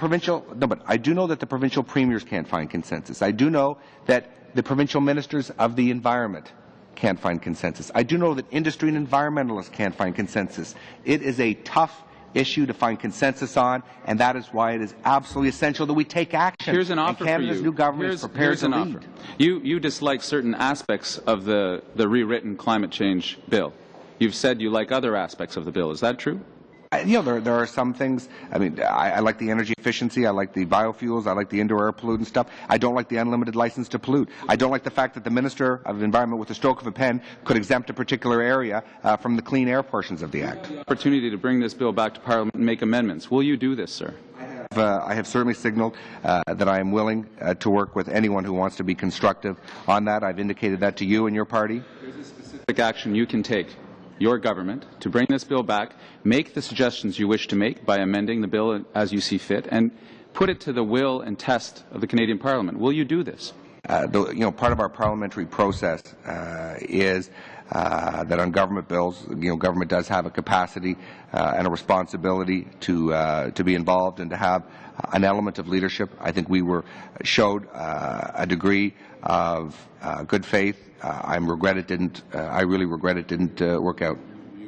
provincial premiers can't find consensus. I do know that the provincial ministers of the environment can't find consensus. I do know that industry and environmentalists can't find consensus. It is a tough issue to find consensus on, and that is why it is absolutely essential that we take action. Here's an offer and Canada's for you. New government is prepared to lead. Offer. You dislike certain aspects of the rewritten climate change bill. You've said you like other aspects of the bill. Is that true? There are some things. I mean, I like the energy efficiency. I like the biofuels. I like the indoor air pollutant stuff. I don't like the unlimited license to pollute. I don't like the fact that the Minister of Environment, with a stroke of a pen, could exempt a particular area from the clean air portions of the Act. Opportunity to bring this bill back to Parliament and make amendments. Will you do this, sir? I have certainly signaled that I am willing to work with anyone who wants to be constructive on that. I've indicated that to you and your party. There's a specific action you can take, your government, to bring this bill back, make the suggestions you wish to make by amending the bill as you see fit, and put it to the will and test of the Canadian Parliament. Will you do this? Part of our parliamentary process is that on government bills, government does have a capacity and a responsibility to be involved and to have an element of leadership. I think we showed a degree of good faith. I really regret it didn't work out.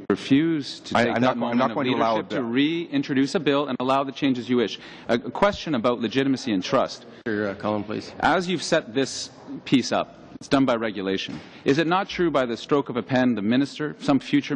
Refuse to take that moment of leadership to reintroduce a bill and allow the changes you wish. A question about legitimacy and trust. Colin, please. As you've set this piece up, it's done by regulation. Is it not true by the stroke of a pen the minister, some future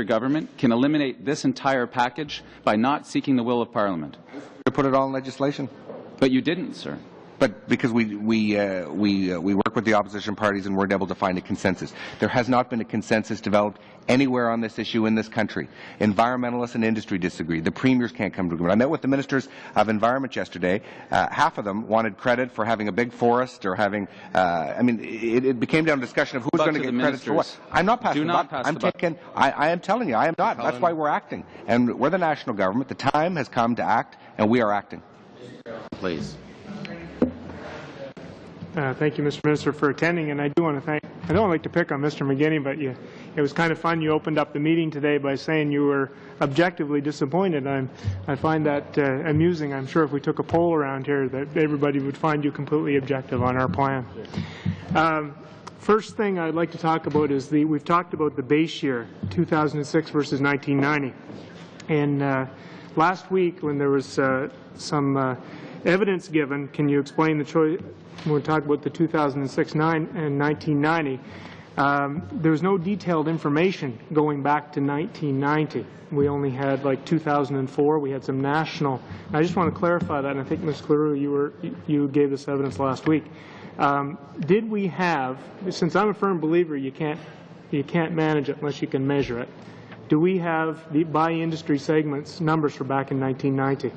government can eliminate this entire package by not seeking the will of Parliament? To put it all in legislation. But you didn't, sir. but because we work with the opposition parties and weren't able to find a consensus. There has not been a consensus developed anywhere on this issue in this country. Environmentalists and industry disagree. The premiers can't come to agreement. I met with the ministers of environment yesterday. Half of them wanted credit for having a big forest or having. I mean, it became down to discussion of who's going to get credit for what. I'm not passing the buck. I am telling you, I am not. That's why we're acting, and we're the national government. The time has come to act, and we are acting. Please. Thank you, Mr. Minister, for attending, and I do want to thank. I don't like to pick on Mr. McGinney, but it was kind of fun. You opened up the meeting today by saying you were objectively disappointed. I find that amusing. I'm sure if we took a poll around here, that everybody would find you completely objective on our plan. First thing I'd like to talk about is we've talked about the base year, 2006 versus 1990, and last week when there was some evidence given, can you explain the choice? When we talk about the 2006 and 1990, there was no detailed information going back to 1990. We only had like 2004. We had some national. I just want to clarify that, and I think, Ms. Cleroux, you gave this evidence last week. Did we have? Since I'm a firm believer, you can't manage it unless you can measure it. Do we have the by industry segments numbers for back in 1990?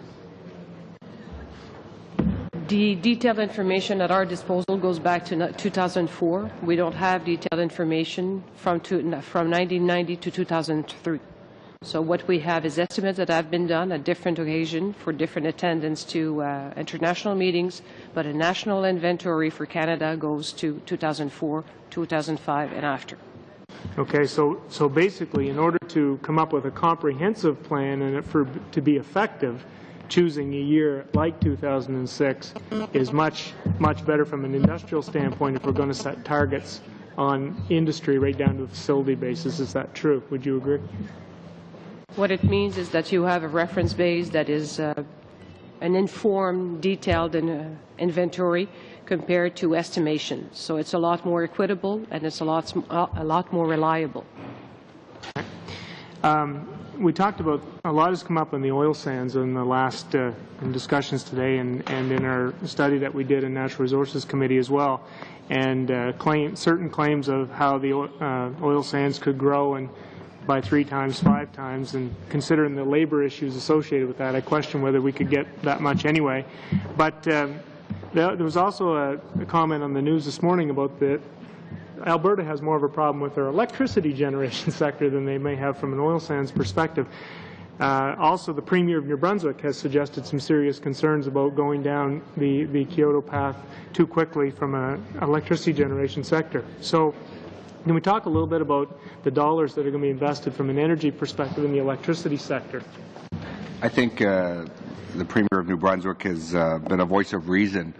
The detailed information at our disposal goes back to 2004. We don't have detailed information from 1990 to 2003. So what we have is estimates that have been done at different occasions for different attendance to international meetings, but a national inventory for Canada goes to 2004, 2005, and after. Okay, so basically, in order to come up with a comprehensive plan and to be effective, choosing a year like 2006 is much better from an industrial standpoint if we're going to set targets on industry right down to a facility basis. Is that true? Would you agree? What it means is that you have a reference base that is an informed, detailed inventory compared to estimation. So it's a lot more equitable and it's a lot more reliable. We talked about, a lot has come up on the oil sands in the last in discussions today and in our study that we did in Natural Resources Committee as well, and certain claims of how the oil sands could grow and by 3 times, 5 times, and considering the labor issues associated with that, I question whether we could get that much anyway. But there was also a comment on the news this morning about that Alberta has more of a problem with their electricity generation sector than they may have from an oil sands perspective. Also, the Premier of New Brunswick has suggested some serious concerns about going down the Kyoto path too quickly from an electricity generation sector. So can we talk a little bit about the dollars that are going to be invested from an energy perspective in the electricity sector? I think the Premier of New Brunswick has been a voice of reason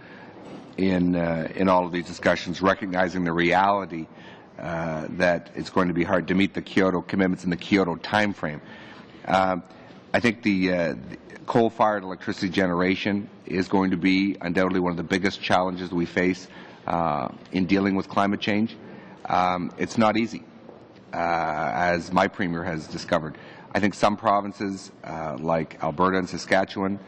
in all of these discussions, recognizing the reality that it's going to be hard to meet the Kyoto commitments in the Kyoto timeframe. I think the coal-fired electricity generation is going to be undoubtedly one of the biggest challenges that we face in dealing with climate change. It's not easy, as my Premier has discovered. I think some provinces, like Alberta and Saskatchewan,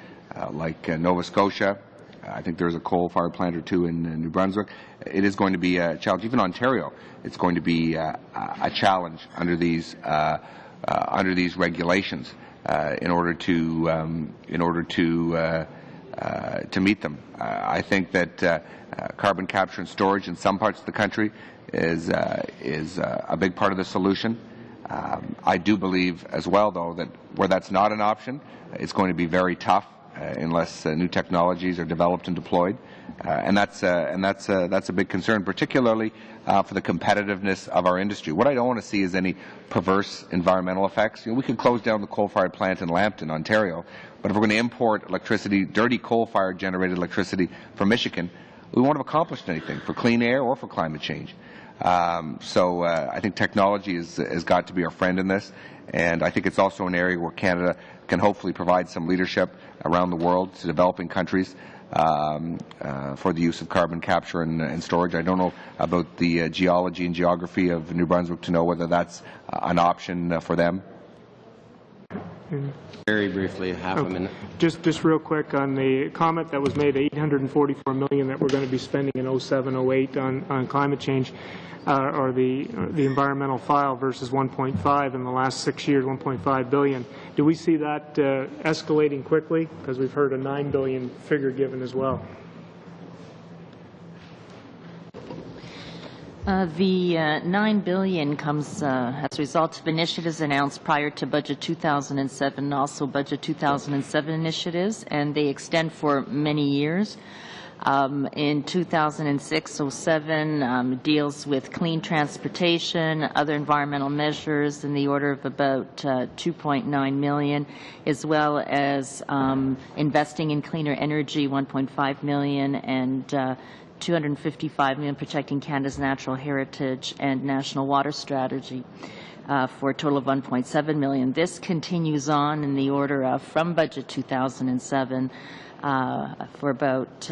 like Nova Scotia, I think there's a coal-fired plant or 2 in New Brunswick. It is going to be a challenge. Even Ontario, it's going to be a challenge under these regulations in order to meet them. I think that carbon capture and storage in some parts of the country is a big part of the solution. I do believe as well, though, that where that's not an option, it's going to be very tough unless new technologies are developed and deployed, and that's a big concern, particularly for the competitiveness of our industry. What I don't want to see is any perverse environmental effects. We could close down the coal-fired plant in Lambton, Ontario, but if we're going to import electricity, dirty coal-fired generated electricity from Michigan, we won't have accomplished anything for clean air or for climate change. So I think technology has got to be our friend in this, and I think it's also an area where Canada can hopefully provide some leadership around the world to developing countries for the use of carbon capture and storage. I don't know about the geology and geography of New Brunswick to know whether that's an option for them. Very briefly, half a minute. Just real quick on the comment that was made, $844 million that we're going to be spending in 07-08 on climate change, or the environmental file versus 1.5 in the last 6 years, 1.5 billion. Do we see that escalating quickly? Because we've heard a $9 billion figure given as well. The $9 billion comes as a result of initiatives announced prior to Budget 2007, and also Budget 2007 initiatives, and they extend for many years. In 2006-07, deals with clean transportation, other environmental measures in the order of about $2.9 million, as well as investing in cleaner energy, $1.5 million, and $255 million protecting Canada's natural heritage and national water strategy, for a total of $1.7 million. This continues on in the order of from Budget 2007 for about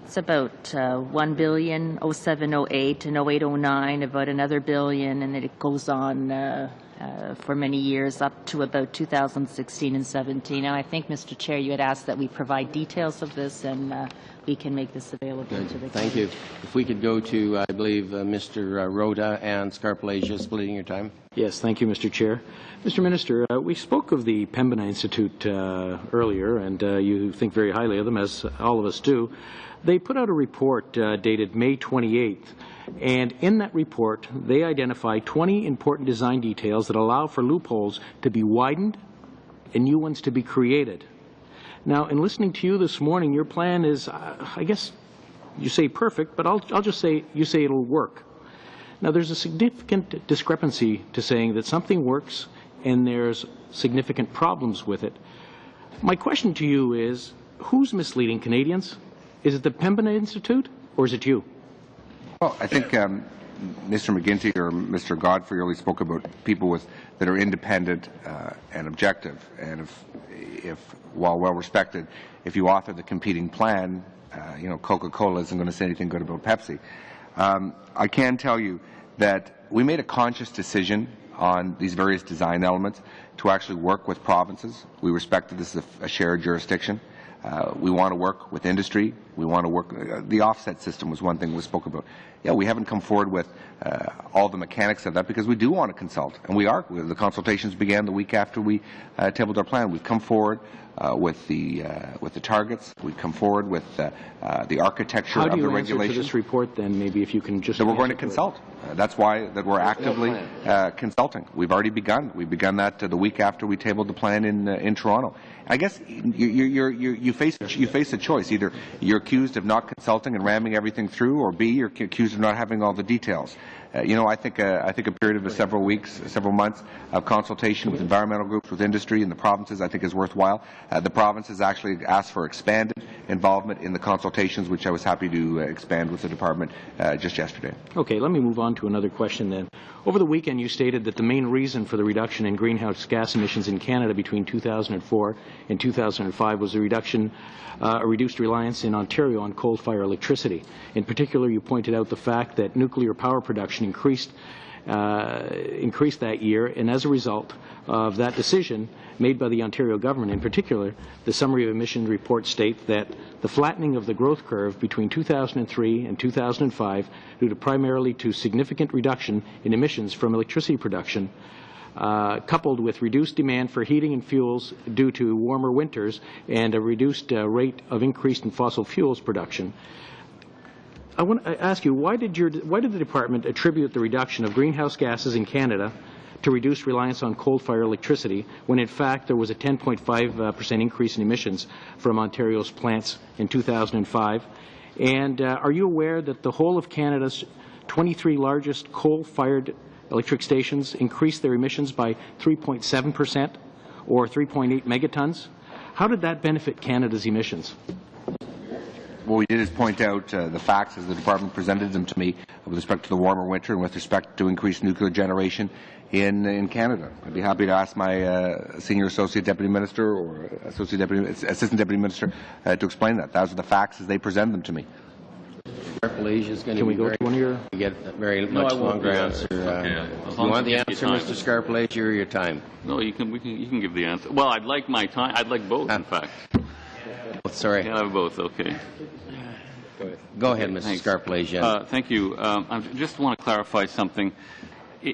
it's about $1 billion, 07-08, and 08-09 about another billion, and then it goes on for many years up to about 2016 and 17. And I think, Mr. Chair, you had asked that we provide details of this, and we can make this available to the committee. Thank you. If we could go to, I believe, Mr. Rota and Scarpalacia, splitting your time. Yes, thank you, Mr. Chair. Mr. Minister, we spoke of the Pembina Institute earlier, and you think very highly of them, as all of us do. They put out a report dated May 28th, and in that report, they identify 20 important design details that allow for loopholes to be widened and new ones to be created. Now, in listening to you this morning, your plan is, I guess, you say perfect, but I'll just say you say it'll work. Now, there's a significant discrepancy to saying that something works and there's significant problems with it. My question to you is, who's misleading Canadians? Is it the Pembina Institute, or is it you? Well, I think Mr. McGuinty or Mr. Godfrey earlier spoke about people that are independent and objective. And if while well respected, if you author the competing plan, Coca-Cola isn't going to say anything good about Pepsi. I can tell you that we made a conscious decision on these various design elements to actually work with provinces. We respect that this is a shared jurisdiction. We want to work with industry. We want to work. The offset system was one thing we spoke about. Yeah, we haven't come forward with all the mechanics of that because we do want to consult, and we are. The consultations began the week after we tabled our plan. We've come forward with the targets. We've come forward with the architecture of the regulations. How do you answer to this report, then? Maybe if you can just. So we're going to consult. That's why that we're actively consulting. We've already begun. We've begun that the week after we tabled the plan in Toronto. I guess you face a choice. Either you're accused of not consulting and ramming everything through, or B, you're accused of not having all the details. I think a period of several weeks, several months of consultation with environmental groups, with industry and the provinces, I think is worthwhile. The provinces actually asked for expanded involvement in the consultations, which I was happy to expand with the department just yesterday. Okay, let me move on to another question then. Over the weekend, you stated that the main reason for the reduction in greenhouse gas emissions in Canada between 2004 and 2005 was a reduced reliance in Ontario on coal-fired electricity. In particular, you pointed out the fact that nuclear power production increased that year, and as a result of that decision made by the Ontario government in particular, the summary of emission report states that the flattening of the growth curve between 2003 and 2005 due primarily to significant reduction in emissions from electricity production, coupled with reduced demand for heating and fuels due to warmer winters and a reduced rate of increase in fossil fuels production. I want to ask you, why did the department attribute the reduction of greenhouse gases in Canada to reduce reliance on coal-fired electricity when in fact there was a 10.5% increase in emissions from Ontario's plants in 2005? And are you aware that the whole of Canada's 23 largest coal-fired electric stations increased their emissions by 3.7% or 3.8 megatons? How did that benefit Canada's emissions? What we did is point out the facts as the department presented them to me with respect to the warmer winter and with respect to increased nuclear generation in Canada. I'd be happy to ask my senior associate deputy minister or assistant deputy minister to explain that. Those are the facts as they presented them to me. Scarpellegia is going to Can we be go very, to one of your... get a very much longer answer. You want the answer, Mr. Scarpellegia, or your time? No, you can give the answer. Well, I'd like my time. I'd like both, in fact. Sorry. Can I have both? Okay. Go ahead, Mr. Scarpellegia. Thank you. I just want to clarify something.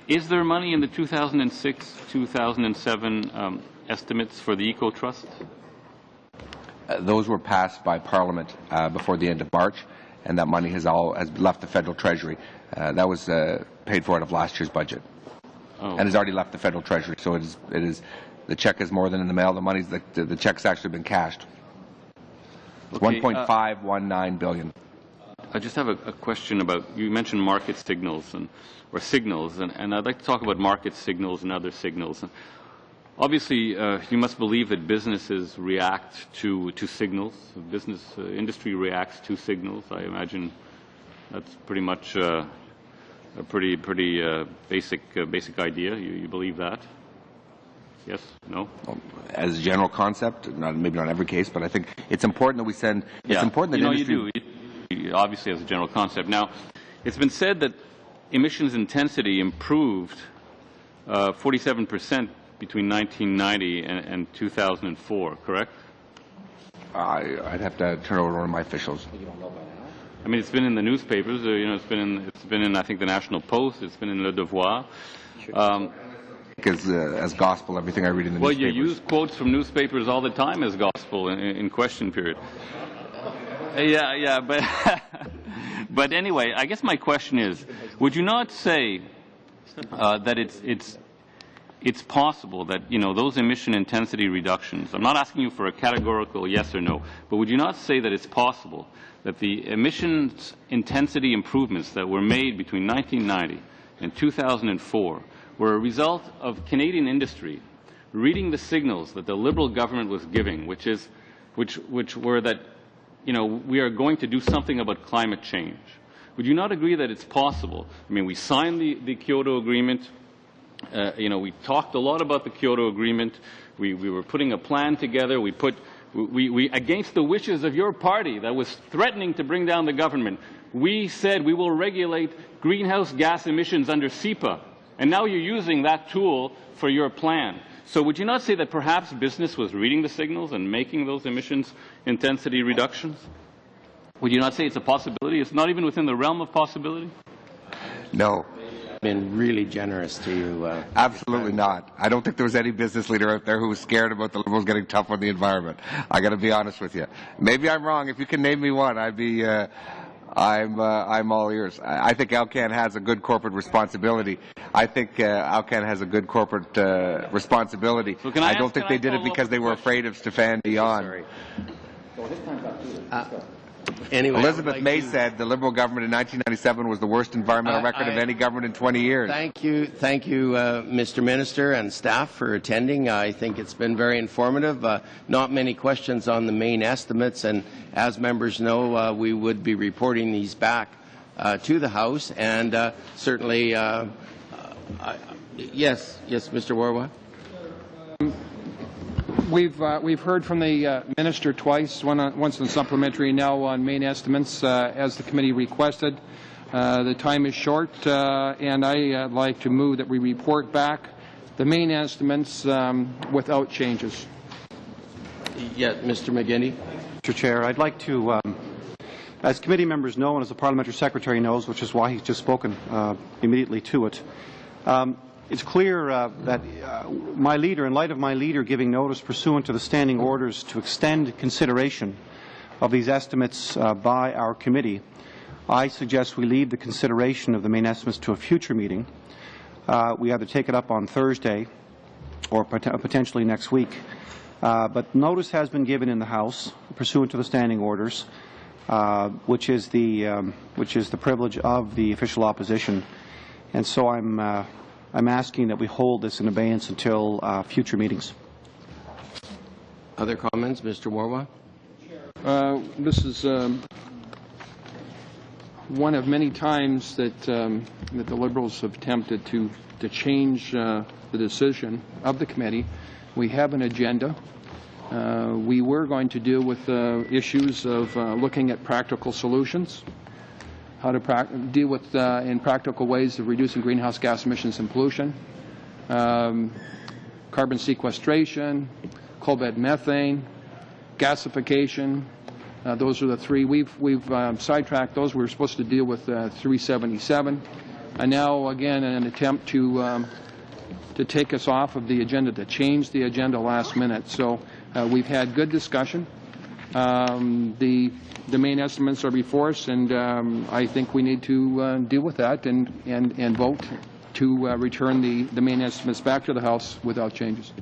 Is there money in the 2006-2007 estimates for the Eco Trust? Those were passed by Parliament before the end of March, and that money has left the federal treasury. That was paid for out of last year's budget, and has already left the federal treasury. So it is the check is more than in the mail. The money's the check's actually been cashed. It's okay, 1.519 billion. I just have a question about, you mentioned market signals or signals, and I'd like to talk about market signals and other signals. Obviously, you must believe that businesses react to signals. Business industry reacts to signals. I imagine that's pretty much a pretty basic idea. You believe that? Yes? No? As a general concept, maybe not every case, but I think it's important that we send. Yeah. It's important that industry. You do. Obviously, as a general concept. Now, it's been said that emissions intensity improved 47% between 1990 and 2004. Correct? I'd have to turn it over to one of my officials. I mean, it's been in the newspapers. It's been in I think the National Post. It's been in Le Devoir. Because as gospel, everything I read in the newspapers. Well, you use quotes from newspapers all the time as gospel in question period. Yeah, but anyway, I guess my question is: would you not say that it's possible that those emission intensity reductions? I'm not asking you for a categorical yes or no, but would you not say that it's possible that the emissions intensity improvements that were made between 1990 and 2004 were a result of Canadian industry reading the signals that the Liberal government was giving, which were that we are going to do something about climate change? Would you not agree that it's possible? I mean, we signed the Kyoto Agreement. We talked a lot about the Kyoto Agreement. We were putting a plan together. We against the wishes of your party that was threatening to bring down the government, we said we will regulate greenhouse gas emissions under CEPA. And now you're using that tool for your plan. So would you not say that perhaps business was reading the signals and making those emissions intensity reductions? Would you not say it's a possibility? It's not even within the realm of possibility? No. Been really generous to you. Absolutely not. I don't think there was any business leader out there who was scared about the Liberals getting tough on the environment. I got to be honest with you. Maybe I'm wrong. If you can name me one, I'd be. I'm all ears. I think Alcan has a good corporate responsibility. I think Alcan has a good corporate responsibility. So I don't think they did it because they were afraid of Stéphane Dion. Anyway, Elizabeth May said the Liberal government in 1997 was the worst environmental record of any government in 20 years. Thank you, Mr. Minister and staff for attending. I think it's been very informative. Not many questions on the main estimates, and as members know, we would be reporting these back to the House, and certainly, yes, Mr. Warwa. We've heard from the minister twice, once on supplementary, now on main estimates, as the committee requested. The time is short, and I'd like to move that we report back the main estimates without changes. Yeah, Mr. McGinty. Mr. Chair, I'd like to, as committee members know and as the parliamentary secretary knows, which is why he's just spoken immediately to it, it's clear that my leader, in light of my leader giving notice pursuant to the standing orders to extend consideration of these estimates by our committee, I suggest we leave the consideration of the main estimates to a future meeting. We either take it up on Thursday or potentially next week. But notice has been given in the House pursuant to the standing orders, which is the privilege of the official opposition, and so I'm asking that we hold this in abeyance until future meetings. Other comments, Mr. Warwa? This is one of many times that the Liberals have attempted to change the decision of the committee. We have an agenda. We were going to deal with issues of looking at practical solutions. how to deal with in practical ways of reducing greenhouse gas emissions and pollution, carbon sequestration, coal bed methane, gasification. Those are the three. We've sidetracked those. We were supposed to deal with 377. And now, again, in an attempt to take us off of the agenda, to change the agenda last minute. So we've had good discussion. The main estimates are before us, and I think we need to deal with that and vote to return the main estimates back to the House without changes.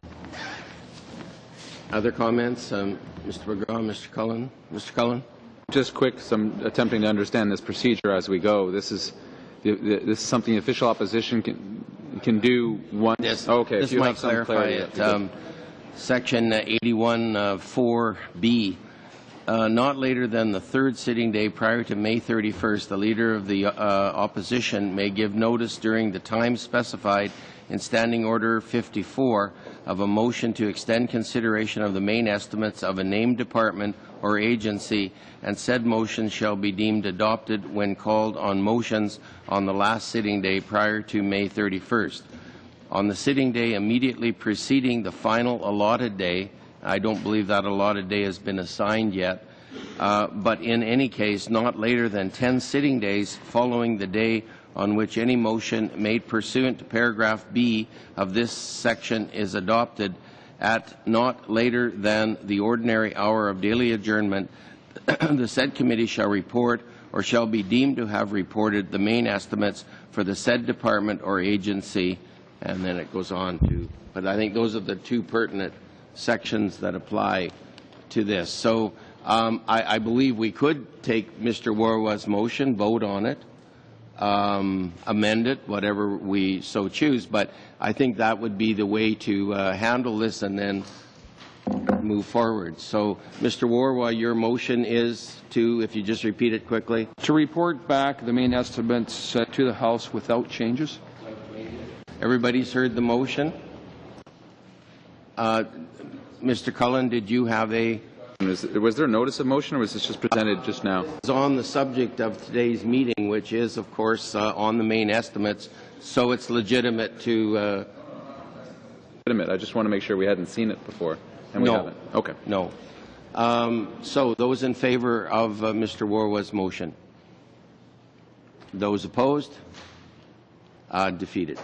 Other comments? Mr. McGraw, Mr. Cullen? Mr. Cullen? Just quick, I'm attempting to understand this procedure as we go. This is something the official opposition can do once. Yes. Okay. This might clarify it. Section 81(4)(b). Not later than the third sitting day prior to May 31st, the Leader of the Opposition may give notice during the time specified in Standing Order 54 of a motion to extend consideration of the main estimates of a named department or agency, and said motion shall be deemed adopted when called on motions on the last sitting day prior to May 31st. On the sitting day immediately preceding the final allotted day, I don't believe that allotted day has been assigned yet, but in any case, not later than 10 sitting days following the day on which any motion made pursuant to paragraph B of this section is adopted, at not later than the ordinary hour of daily adjournment, the said committee shall report or shall be deemed to have reported the main estimates for the said department or agency, and then it goes on to, but I think those are the two pertinent sections that apply to this. So I believe we could take Mr. Warwa's motion, vote on it, amend it, whatever we so choose, but I think that would be the way to handle this and then move forward. So, Mr. Warwa, your motion is to, if you just repeat it quickly. To report back the main estimates to the House without changes. Everybody's heard the motion. Mr. Cullen, did you have a... Was there a notice of motion, or was this just presented just now? It's on the subject of today's meeting, which is, of course, on the main estimates, so it's legitimate to... Legitimate. I just want to make sure we hadn't seen it before. And we haven't. Okay. No. So those in favor of Mr. Warwa's motion? Those opposed? Defeated.